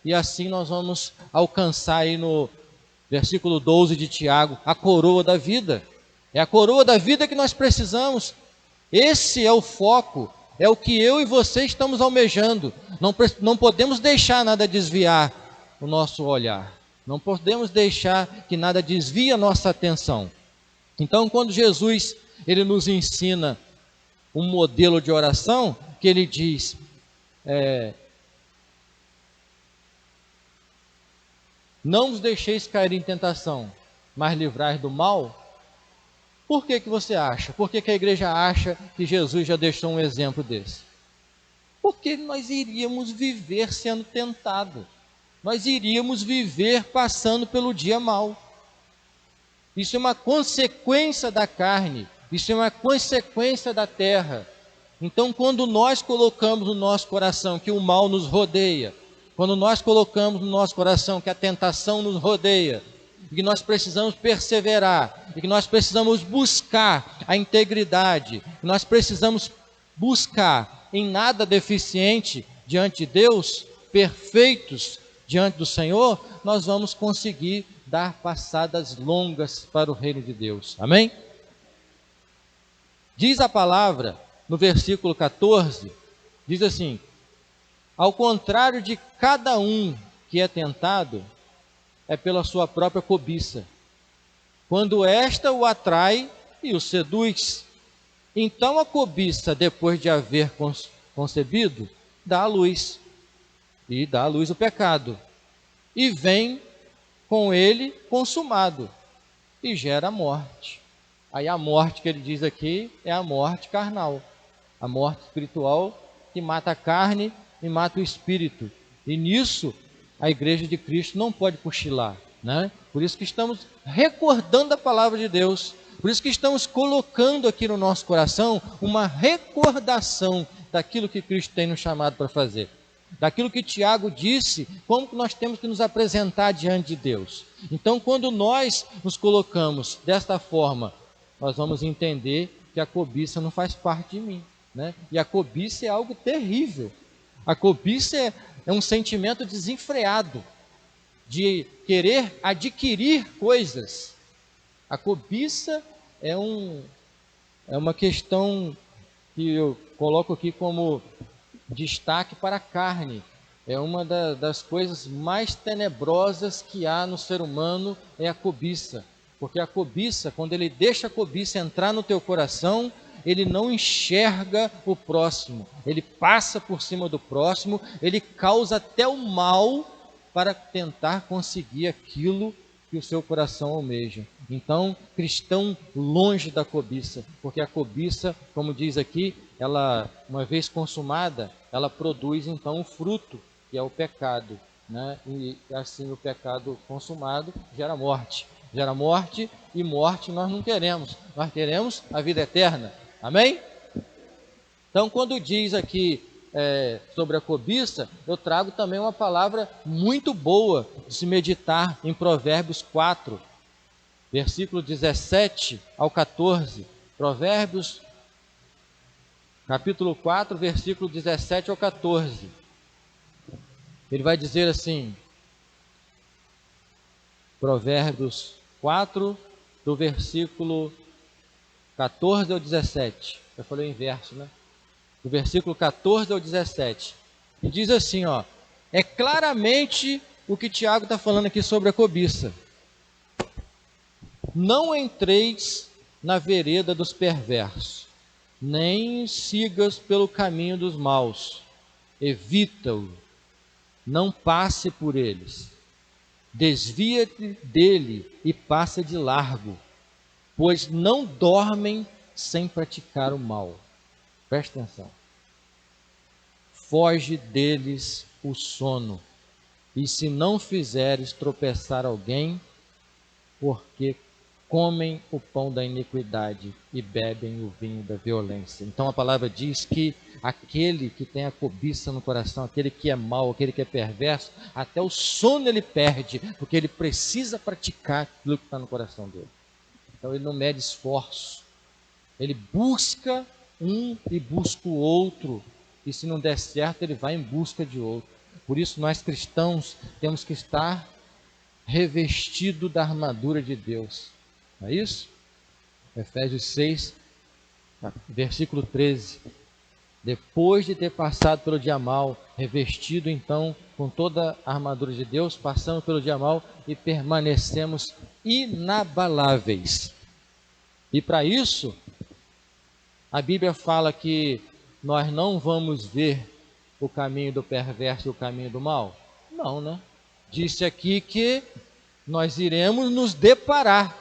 E assim nós vamos alcançar aí no versículo 12 de Tiago, a coroa da vida. É a coroa da vida que nós precisamos. Esse é o foco. É o que eu e você estamos almejando. Não podemos deixar nada desviar o nosso olhar. Não podemos deixar que nada desvie a nossa atenção. Então, quando Jesus ele nos ensina um modelo de oração, que ele diz, não vos deixeis cair em tentação, mas livrai do mal. Por que você acha? Por que a igreja acha que Jesus já deixou um exemplo desse? Porque nós iríamos viver sendo tentado. Nós iríamos viver passando pelo dia mau. Isso é uma consequência da carne. Isso é uma consequência da terra. Então, quando nós colocamos no nosso coração que o mal nos rodeia, quando nós colocamos no nosso coração que a tentação nos rodeia, e que nós precisamos perseverar, e que nós precisamos buscar a integridade, que nós precisamos buscar em nada deficiente diante de Deus, perfeitos diante do Senhor, nós vamos conseguir dar passadas longas para o reino de Deus. Amém? Diz a palavra, no versículo 14, diz assim, ao contrário de cada um que é tentado, é pela sua própria cobiça, quando esta o atrai e o seduz. Então a cobiça, depois de haver concebido, dá à luz, e dá à luz o pecado. E vem com ele consumado, e gera morte. Aí a morte que ele diz aqui é a morte carnal, a morte espiritual que mata a carne e mata o espírito. E nisso a igreja de Cristo não pode cochilar, né? Por isso que estamos recordando a palavra de Deus, por isso que estamos colocando aqui no nosso coração uma recordação daquilo que Cristo tem nos chamado para fazer, daquilo que Tiago disse, como que nós temos que nos apresentar diante de Deus. Então, quando nós nos colocamos desta forma, nós vamos entender que a cobiça não faz parte de mim, né? E a cobiça é algo terrível. A cobiça é um sentimento desenfreado de querer adquirir coisas. A cobiça é uma questão que eu coloco aqui como destaque para a carne. É uma das coisas mais tenebrosas que há no ser humano, é a cobiça. Porque a cobiça, quando ele deixa a cobiça entrar no teu coração, ele não enxerga o próximo, ele passa por cima do próximo, ele causa até o mal para tentar conseguir aquilo que o seu coração almeja. Então, cristão longe da cobiça, porque a cobiça, como diz aqui, ela, uma vez consumada, ela produz então o fruto, que é o pecado, né? E assim o pecado consumado gera morte. Gera morte, e morte nós não queremos. Nós queremos a vida eterna. Amém? Então, quando diz aqui sobre a cobiça, eu trago também uma palavra muito boa de se meditar em Provérbios 4, versículo 17 ao 14. Provérbios, capítulo 4, versículo 17 ao 14. Ele vai dizer assim, Provérbios 4, do versículo 14 ao 17. Eu falei o inverso, né? Do versículo 14 ao 17. E diz assim, ó, é claramente o que Tiago está falando aqui sobre a cobiça. Não entreis na vereda dos perversos, nem sigas pelo caminho dos maus. Evita-o, não passe por eles. Desvia-te dele e passa de largo, pois não dormem sem praticar o mal. Presta atenção. Foge deles o sono, e se não fizeres tropeçar alguém, porque comem o pão da iniquidade e bebem o vinho da violência. Então a palavra diz que aquele que tem a cobiça no coração, aquele que é mau, aquele que é perverso, até o sono ele perde, porque ele precisa praticar aquilo que está no coração dele. Então ele não mede esforço, ele busca um e busca o outro, e se não der certo ele vai em busca de outro. Por isso nós cristãos temos que estar revestidos da armadura de Deus. Não é isso? Efésios 6, versículo 13. Depois de ter passado pelo dia mau, revestido então com toda a armadura de Deus, passamos pelo dia mau e permanecemos inabaláveis. E para isso, a Bíblia fala que nós não vamos ver o caminho do perverso e o caminho do mal? Não, né? Disse aqui que nós iremos nos deparar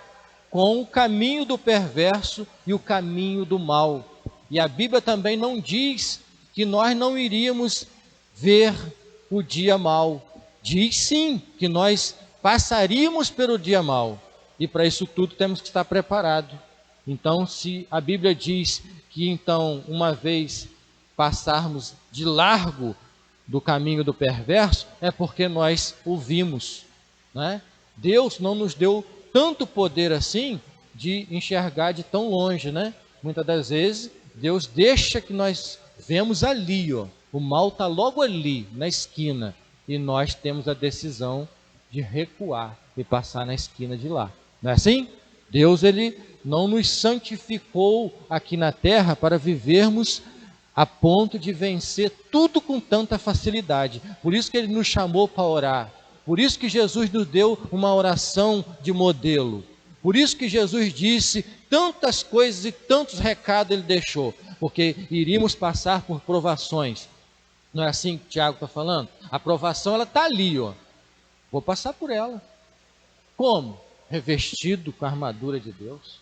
com o caminho do perverso e o caminho do mal. E a Bíblia também não diz que nós não iríamos ver o dia mau. Diz sim que nós passaríamos pelo dia mau. E para isso tudo temos que estar preparados. Então, se a Bíblia diz que então, uma vez passarmos de largo do caminho do perverso, é porque nós o vimos, né? Deus não nos deu tanto poder assim de enxergar de tão longe, né? Muitas das vezes Deus deixa que nós vemos ali, ó, o mal está logo ali na esquina, e nós temos a decisão de recuar e passar na esquina de lá. Não é assim? Deus ele não nos santificou aqui na terra para vivermos a ponto de vencer tudo com tanta facilidade. Por isso que ele nos chamou para orar. Por isso que Jesus nos deu uma oração de modelo. Por isso que Jesus disse tantas coisas e tantos recados ele deixou. Porque iríamos passar por provações. Não é assim que Tiago está falando? A provação ela está ali, ó. Vou passar por ela. Como? Revestido com a armadura de Deus.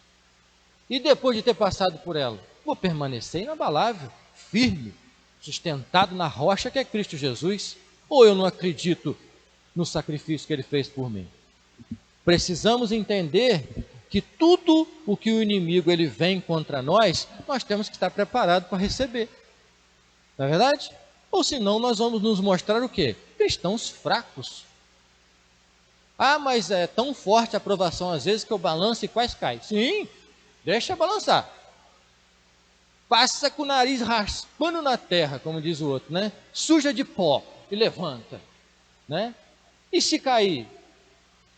E depois de ter passado por ela, vou permanecer inabalável, firme, sustentado na rocha que é Cristo Jesus. Ou eu não acredito no sacrifício que Ele fez por mim? Precisamos entender que tudo o que o inimigo ele vem contra nós, nós temos que estar preparados para receber. Não é verdade? Ou senão nós vamos nos mostrar o quê? Cristãos fracos. Ah, mas é tão forte a aprovação às vezes que eu balanço e quase cai. Sim, deixa balançar. Passa com o nariz raspando na terra, como diz o outro, né? Suja de pó e levanta, né? E se cair?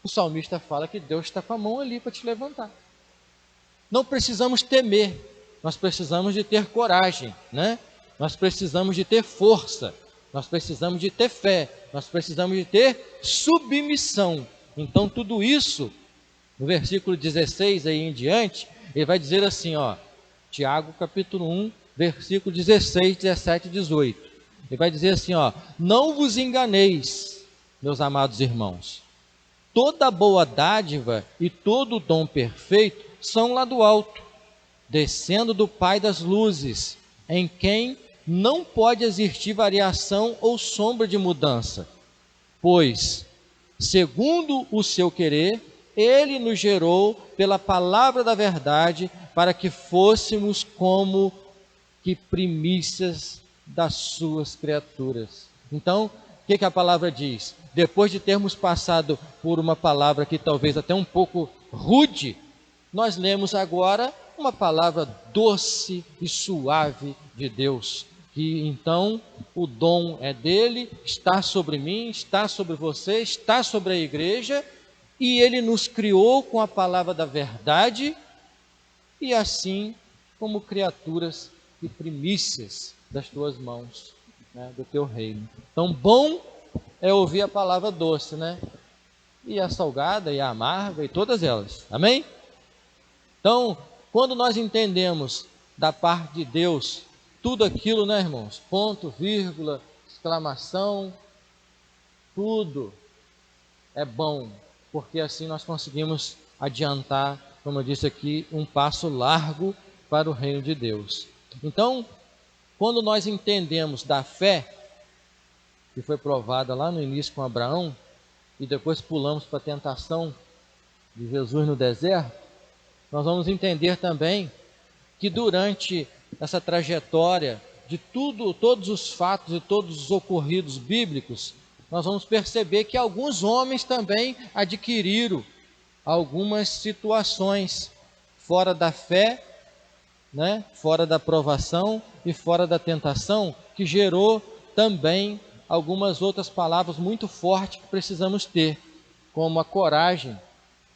O salmista fala que Deus está com a mão ali para te levantar. Não precisamos temer, nós precisamos de ter coragem, né? Nós precisamos de ter força, nós precisamos de ter fé, nós precisamos de ter submissão. Então tudo isso, no versículo 16 aí em diante, ele vai dizer assim, ó, Tiago capítulo 1, versículo 16, 17 e 18. Ele vai dizer assim, ó, não vos enganeis, meus amados irmãos, toda boa dádiva e todo dom perfeito são lá do alto, descendo do Pai das luzes, em quem não pode existir variação ou sombra de mudança, pois, segundo o seu querer, Ele nos gerou pela palavra da verdade, para que fôssemos como que primícias das suas criaturas. Então, o que a palavra diz? Depois de termos passado por uma palavra que talvez até um pouco rude, nós lemos agora uma palavra doce e suave de Deus, que então o dom é dele, está sobre mim, está sobre você, está sobre a igreja, e ele nos criou com a palavra da verdade, e assim como criaturas e primícias das tuas mãos, né, do teu reino. Então, bom é ouvir a palavra doce, né? E a salgada, e a amarga, e todas elas. Amém? Então, quando nós entendemos da parte de Deus, tudo aquilo, né, irmãos? Ponto, vírgula, exclamação, tudo é bom, porque assim nós conseguimos adiantar, como eu disse aqui, um passo largo para o reino de Deus. Então, quando nós entendemos da fé, que foi provada lá no início com Abraão, e depois pulamos para a tentação de Jesus no deserto, nós vamos entender também que durante essa trajetória de todos os fatos e todos os ocorridos bíblicos, nós vamos perceber que alguns homens também adquiriram algumas situações fora da fé, né? Fora da provação e fora da tentação, que gerou também algumas outras palavras muito fortes que precisamos ter, como a coragem,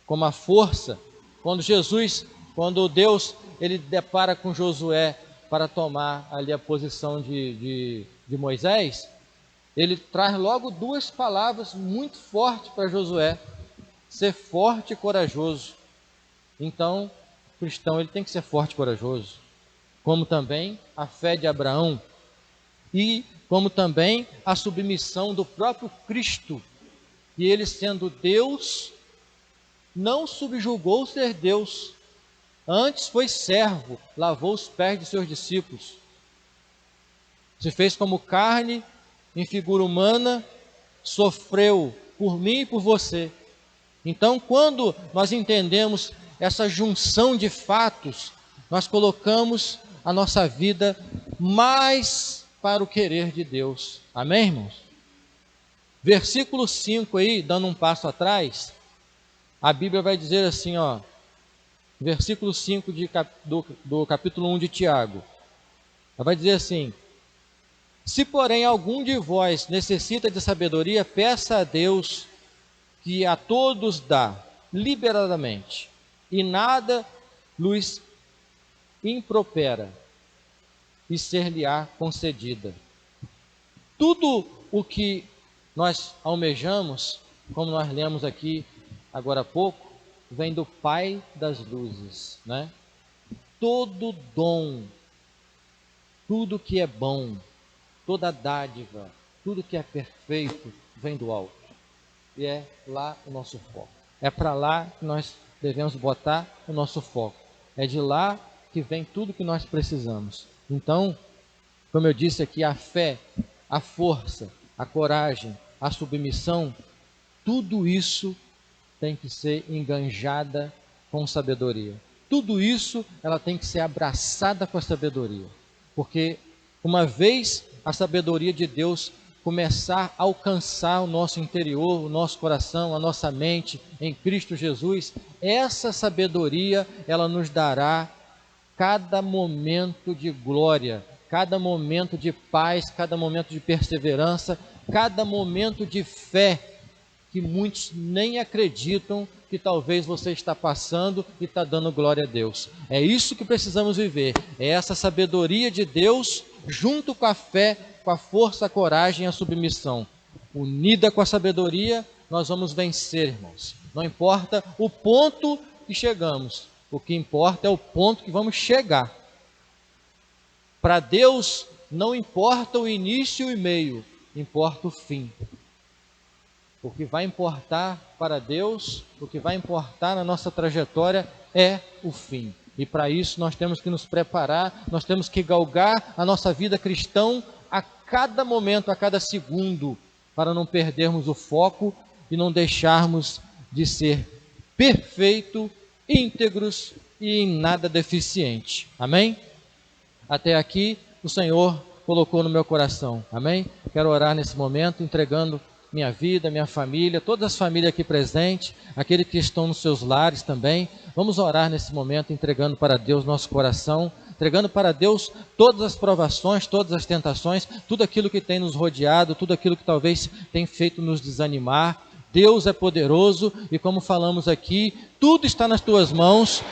como a força. Quando Deus ele depara com Josué para tomar ali a posição de Moisés, ele traz logo duas palavras muito fortes para Josué: ser forte e corajoso. Então, o cristão ele tem que ser forte e corajoso, como também a fé de Abraão, e como também a submissão do próprio Cristo, que ele sendo Deus, não subjugou ser Deus, antes foi servo, lavou os pés de seus discípulos, se fez como carne, em figura humana, sofreu por mim e por você. Então, quando nós entendemos essa junção de fatos, nós colocamos a nossa vida mais para o querer de Deus. Amém, irmãos? Versículo 5 aí, dando um passo atrás, a Bíblia vai dizer assim, ó, versículo 5 do capítulo 1 de Tiago, ela vai dizer assim: se porém algum de vós necessita de sabedoria, peça a Deus, que a todos dá liberadamente, e nada lhes impropera, e ser-lhe-á concedida. Tudo o que nós almejamos, como nós lemos aqui agora há pouco, vem do Pai das luzes, né? Todo dom, tudo que é bom, toda dádiva, tudo que é perfeito, vem do alto. E é lá o nosso foco. É para lá que nós devemos botar o nosso foco. É de lá que vem tudo que nós precisamos. Então, como eu disse aqui, a fé, a força, a coragem, a submissão, tudo isso tem que ser enganjada com sabedoria. Tudo isso ela tem que ser abraçada com a sabedoria. Porque uma vez a sabedoria de Deus começar a alcançar o nosso interior, o nosso coração, a nossa mente em Cristo Jesus, essa sabedoria ela nos dará cada momento de glória, cada momento de paz, cada momento de perseverança, cada momento de fé que muitos nem acreditam que talvez você está passando e está dando glória a Deus. É isso que precisamos viver, é essa sabedoria de Deus junto com a fé, com a força, a coragem e a submissão. Unida com a sabedoria, nós vamos vencer, irmãos. Não importa o ponto que chegamos, o que importa é o ponto que vamos chegar. Para Deus não importa o início e o meio, importa o fim. O que vai importar para Deus, o que vai importar na nossa trajetória é o fim. E para isso nós temos que nos preparar, nós temos que galgar a nossa vida cristã a cada momento, a cada segundo, para não perdermos o foco e não deixarmos de ser perfeito, íntegros e em nada deficiente. Amém? Até aqui o Senhor colocou no meu coração. Amém? Quero orar nesse momento, entregando minha vida, minha família, todas as famílias aqui presentes, aqueles que estão nos seus lares também. Vamos orar nesse momento, entregando para Deus nosso coração, entregando para Deus todas as provações, todas as tentações, tudo aquilo que tem nos rodeado, tudo aquilo que talvez tem feito nos desanimar. Deus é poderoso e, como falamos aqui, tudo está nas tuas mãos.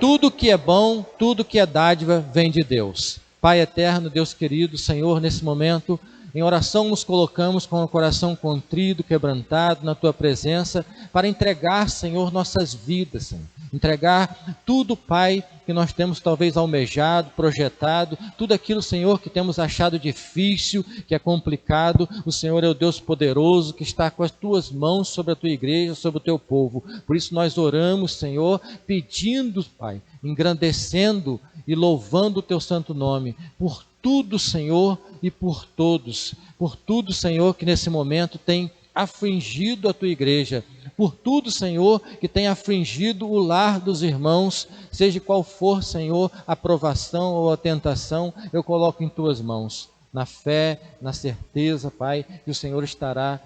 Tudo que é bom, tudo que é dádiva vem de Deus. Pai eterno, Deus querido, Senhor, nesse momento, em oração nos colocamos com o coração contrito, quebrantado na Tua presença, para entregar, Senhor, nossas vidas, Senhor. Entregar tudo, Pai, que nós temos talvez almejado, projetado, tudo aquilo, Senhor, que temos achado difícil, que é complicado. O Senhor é o Deus poderoso, que está com as Tuas mãos sobre a Tua igreja, sobre o Teu povo. Por isso nós oramos, Senhor, pedindo, Pai, engrandecendo e louvando o Teu santo nome, por tudo, Senhor, e por tudo, Senhor, que nesse momento tem afligido a Tua igreja, por tudo, Senhor, que tem afligido o lar dos irmãos, seja qual for, Senhor, a provação ou a tentação, eu coloco em Tuas mãos, na fé, na certeza, Pai, que o Senhor estará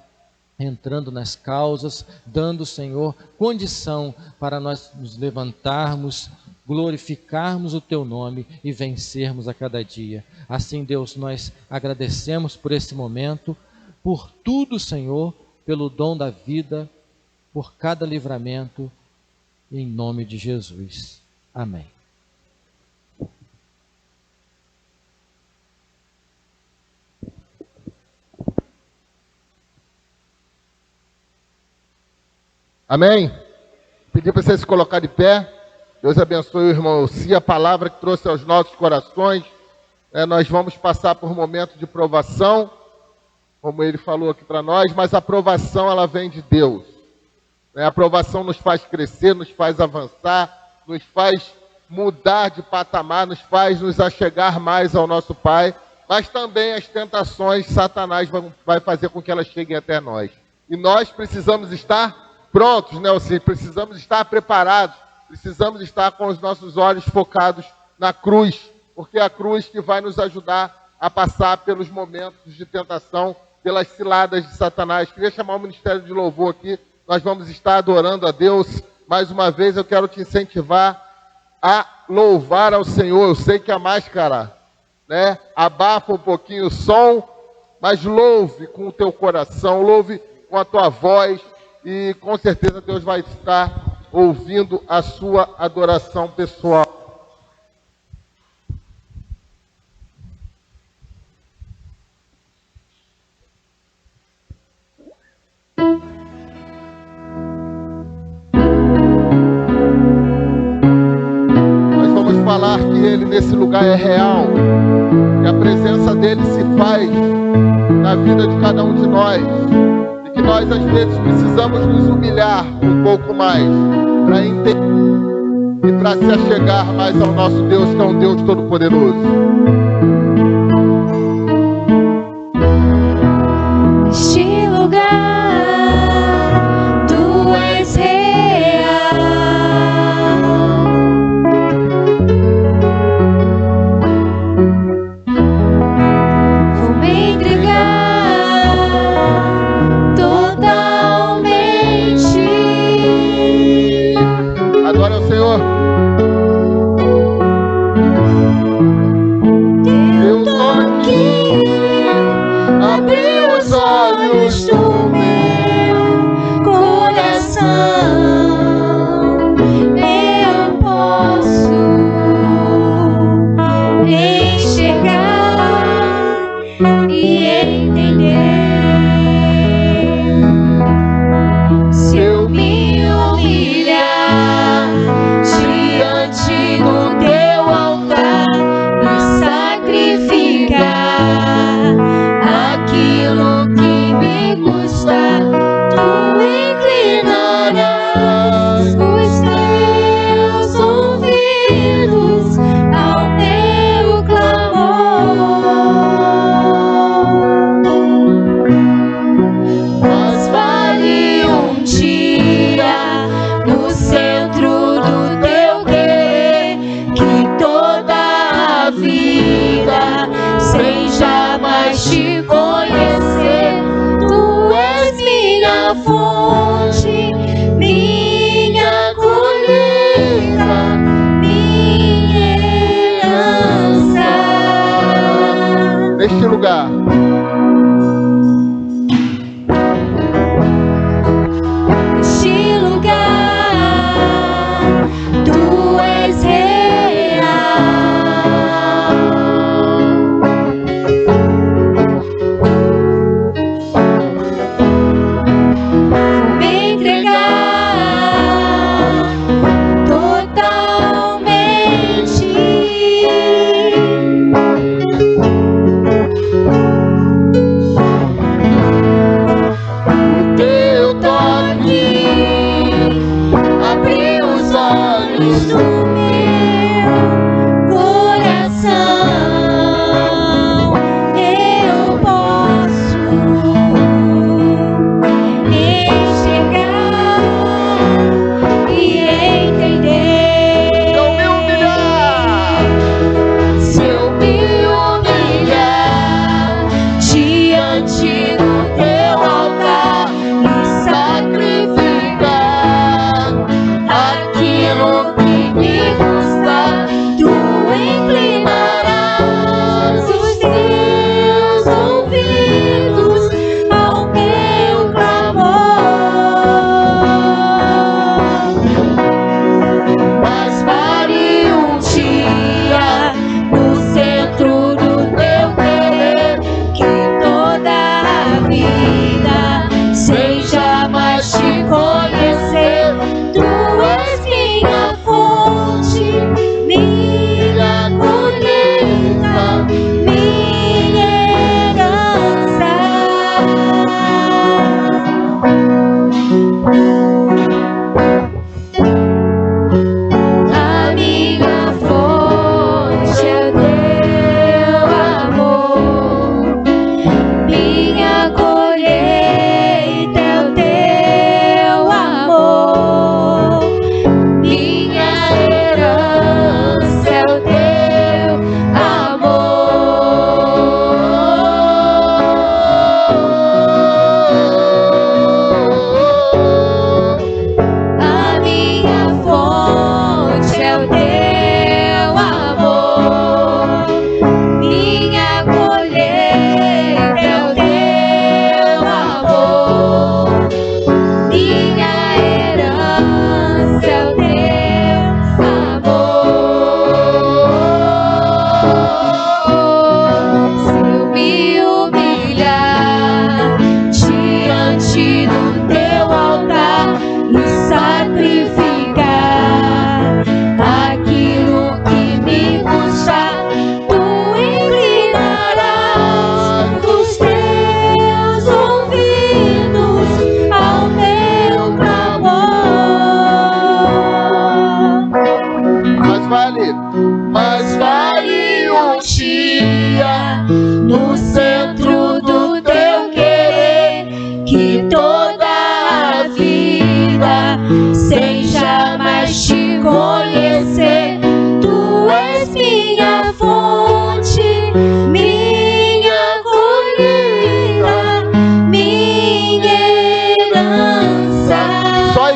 entrando nas causas, dando, Senhor, condição para nós nos levantarmos, glorificarmos o Teu nome e vencermos a cada dia. Assim, Deus, nós agradecemos por esse momento, por tudo, Senhor, pelo dom da vida, por cada livramento, em nome de Jesus. Amém. Amém? Pedir para você se colocar de pé. Deus abençoe o irmão Elci, a palavra que trouxe aos nossos corações. Nós vamos passar por um momento de provação, como ele falou aqui para nós, mas a provação ela vem de Deus. A provação nos faz crescer, nos faz avançar, nos faz mudar de patamar, nos faz nos achegar mais ao nosso Pai, mas também as tentações, Satanás vai fazer com que elas cheguem até nós. E nós precisamos estar prontos, né, Elci? Precisamos estar preparados. Precisamos estar com os nossos olhos focados na cruz, porque é a cruz que vai nos ajudar a passar pelos momentos de tentação, pelas ciladas de Satanás. Queria chamar o Ministério de Louvor aqui, nós vamos estar adorando a Deus. Mais uma vez eu quero te incentivar a louvar ao Senhor. Eu sei que a máscara, né, abafa um pouquinho o som, mas louve com o teu coração, louve com a tua voz e com certeza Deus vai estar ouvindo a sua adoração pessoal. Nós vamos falar que Ele nesse lugar é real, que a presença dEle se faz na vida de cada um de nós, e que nós às vezes precisamos nos humilhar um pouco mais para entender e para se achegar mais ao nosso Deus, que é um Deus todo-poderoso. Neste lugar, tu és real. Vou me entregar totalmente. Adore ao Senhor. Eu tô aqui, abri os olhos do meu coração. Eu posso enxergar e entender. Se eu me humilhar diante do teu altar e sacrificar aquilo que me custa, tu inclinarás os teus ouvidos ao meu clamor. Mas vale um dia no centro do teu querer que toda a vida sem jamais te conhecer. Tu és minha fonte, minha colheita, minha herança. Neste lugar, Neste lugar, tu és real. Vou me entregar totalmente. Teu toque abriu os olhos do meu coração. Eu posso enxergar e entender. Se eu me humilhar diante do teu altar e sacrificar aquilo que me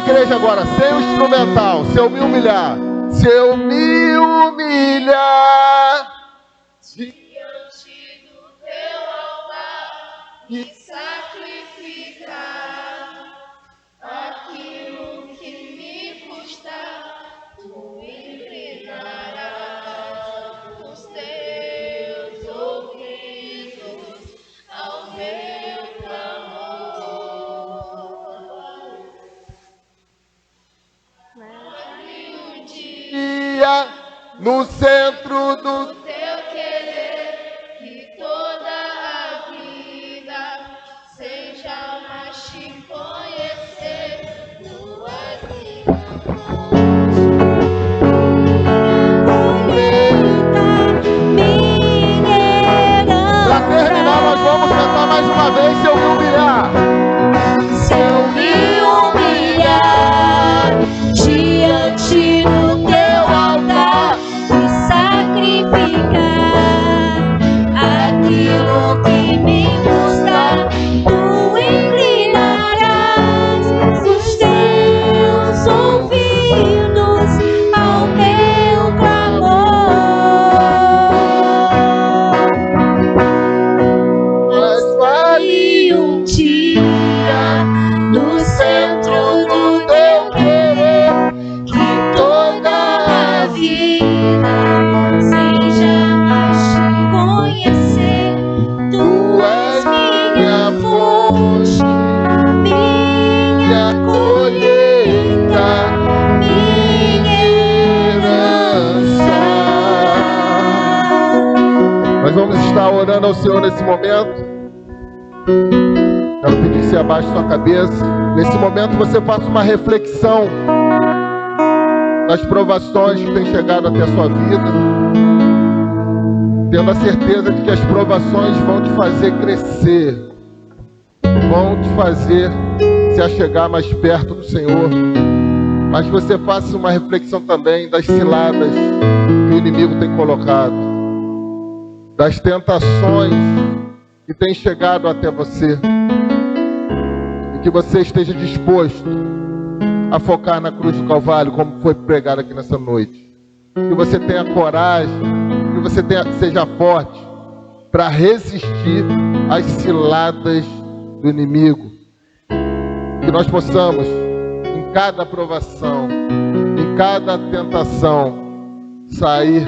igreja agora, sem o instrumental. Se eu me humilhar, se eu me humilhar diante do teu altar e sacrificar aquilo que me custa, tu inclinarás os teus ouvidos ao meu clamor. No centro do teu querer, que toda a vida seja mais te conhecer, tuas Pra terminar, nós vamos cantar mais uma vez. Se eu me humilhar, se eu me humilhar diante do teu altar e sacrificar aquilo que me custa, tu inclinarás os teus ouvidos ao meu clamor. mas vale Um dia no centro do teu querer, que toda a vida seja mais te conhecer. Tu és minha fonte, minha colheita, minha herança. Nós vamos estar orando ao Senhor nesse momento. Quero pedir que você abaixe sua cabeça. Nesse momento você faça uma reflexão das provações que têm chegado até a sua vida, tendo a certeza de que as provações vão te fazer crescer, vão te fazer se achegar mais perto do Senhor. Mas que você faça uma reflexão também das ciladas que o inimigo tem colocado, das tentações que têm chegado até você, e que você esteja disposto a focar na cruz do Calvário, como foi pregado aqui nessa noite. Que você tenha coragem, que você seja forte para resistir às ciladas do inimigo. Que nós possamos, em cada provação, em cada tentação, sair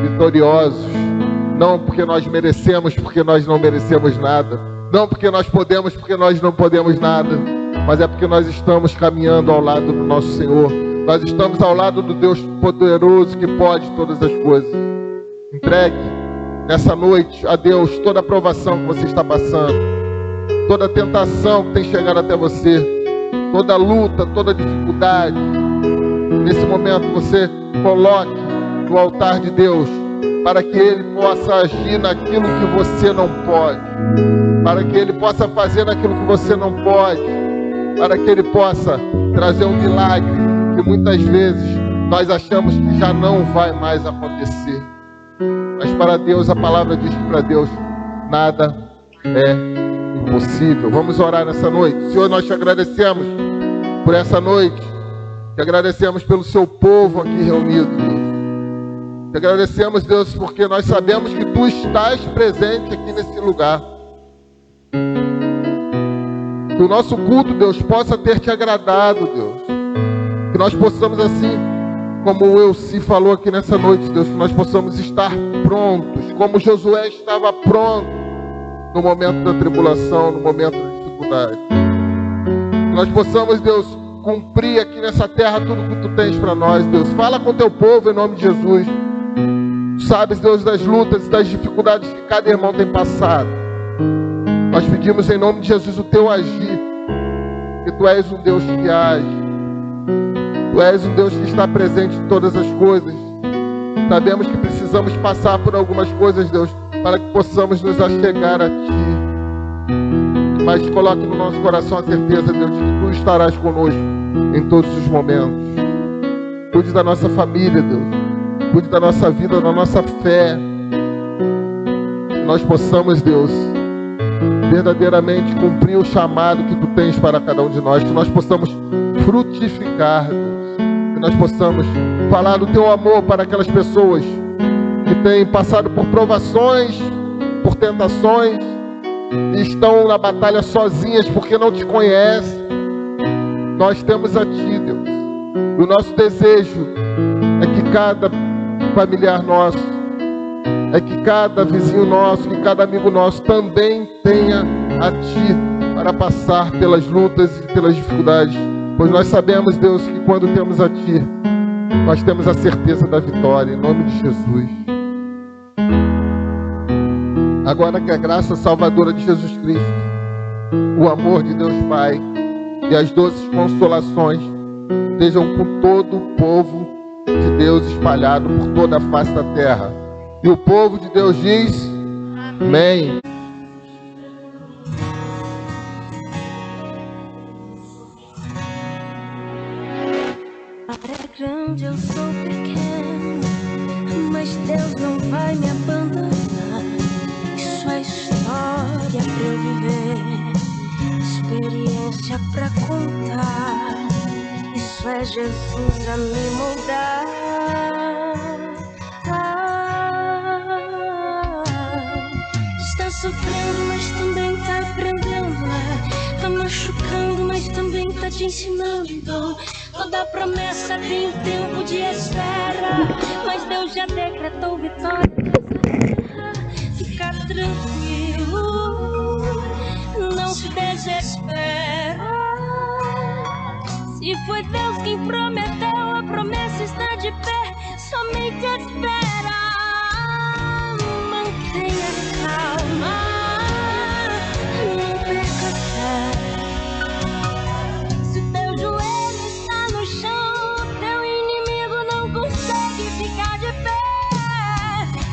vitoriosos. Não porque nós merecemos, porque nós não merecemos nada. Não porque nós podemos, porque nós não podemos nada. Mas é porque nós estamos caminhando ao lado do nosso Senhor. Nós estamos ao lado do Deus poderoso que pode todas as coisas. Entregue nessa noite a Deus toda a provação que você está passando, toda a tentação que tem chegado até você, toda a luta, toda a dificuldade. Nesse momento você coloque no altar de Deus, para que Ele possa agir naquilo que você não pode, para que Ele possa fazer naquilo que você não pode, para que Ele possa trazer um milagre que muitas vezes nós achamos que já não vai mais acontecer. Mas para Deus, a palavra diz que para Deus nada é impossível. Vamos orar nessa noite. Senhor, nós te agradecemos por essa noite, te agradecemos pelo seu povo aqui reunido, Deus. Te agradecemos, Deus, porque nós sabemos que Tu estás presente aqui nesse lugar. Que o nosso culto, Deus, possa ter Te agradado, Deus. Que nós possamos, assim como o Elci falou aqui nessa noite, Deus, que nós possamos estar prontos, como Josué estava pronto no momento da tribulação, no momento da dificuldade. Que nós possamos, Deus, cumprir aqui nessa terra tudo que Tu tens para nós, Deus. Fala com Teu povo em nome de Jesus. Sabes, Deus, das lutas e das dificuldades que cada irmão tem passado. Nós pedimos em nome de Jesus o Teu agir, que Tu és um Deus que age. Tu és um Deus que está presente em todas as coisas. Sabemos que precisamos passar por algumas coisas, Deus, para que possamos nos achegar a Ti. Mas coloque no nosso coração a certeza, Deus, de que Tu estarás conosco em todos os momentos. Cuide da nossa família, Deus. Cuide da nossa vida, da nossa fé. Que nós possamos, Deus, verdadeiramente cumprir o chamado que Tu tens para cada um de nós. Que nós possamos frutificar, Deus. Que nós possamos falar do Teu amor para aquelas pessoas que têm passado por provações, por tentações, e estão na batalha sozinhas porque não Te conhecem. Nós temos a Ti, Deus. E o nosso desejo é que cada familiar nosso, é que cada vizinho nosso, que cada amigo nosso também tenha a Ti para passar pelas lutas e pelas dificuldades. Pois nós sabemos, Deus, que quando temos a Ti, nós temos a certeza da vitória, em nome de Jesus. Agora que a graça salvadora de Jesus Cristo, o amor de Deus Pai e as doces consolações estejam com todo o povo de Deus espalhado por toda a face da terra. E o povo de Deus diz: amém. É grande, eu sou pequeno, mas Deus não vai me abandonar. Isso é história pra eu viver, experiência pra contar. Isso é Jesus a me moldar. Está sofrendo, mas também tá aprendendo. Tá machucando, mas também tá te ensinando. Toda promessa tem um tempo de espera, mas Deus já decretou vitória. Fica tranquilo, não se desespera. Se foi Deus quem prometeu, a promessa está de pé. Somente espera, mantenha calma, não perca a fé. Se teu joelho está no chão, teu inimigo não consegue ficar de pé.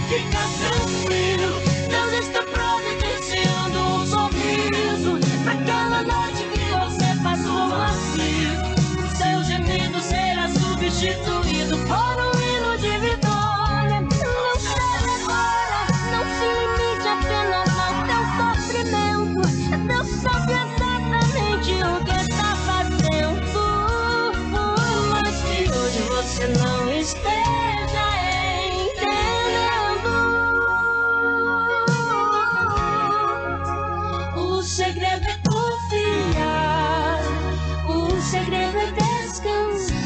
Fica tranquilo, Deus está providenciando um sorriso pra aquela noite que você passou assim. Seu gemido será substituído por um hino de vitória. Não cede agora, não se limite apenas ao teu sofrimento. Deus sabe exatamente o que está fazendo, mas que hoje você não esteja entendendo. O segredo é confiar, o segredo é descansar.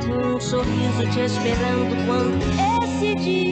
Tem um sorriso te esperando quando esse dia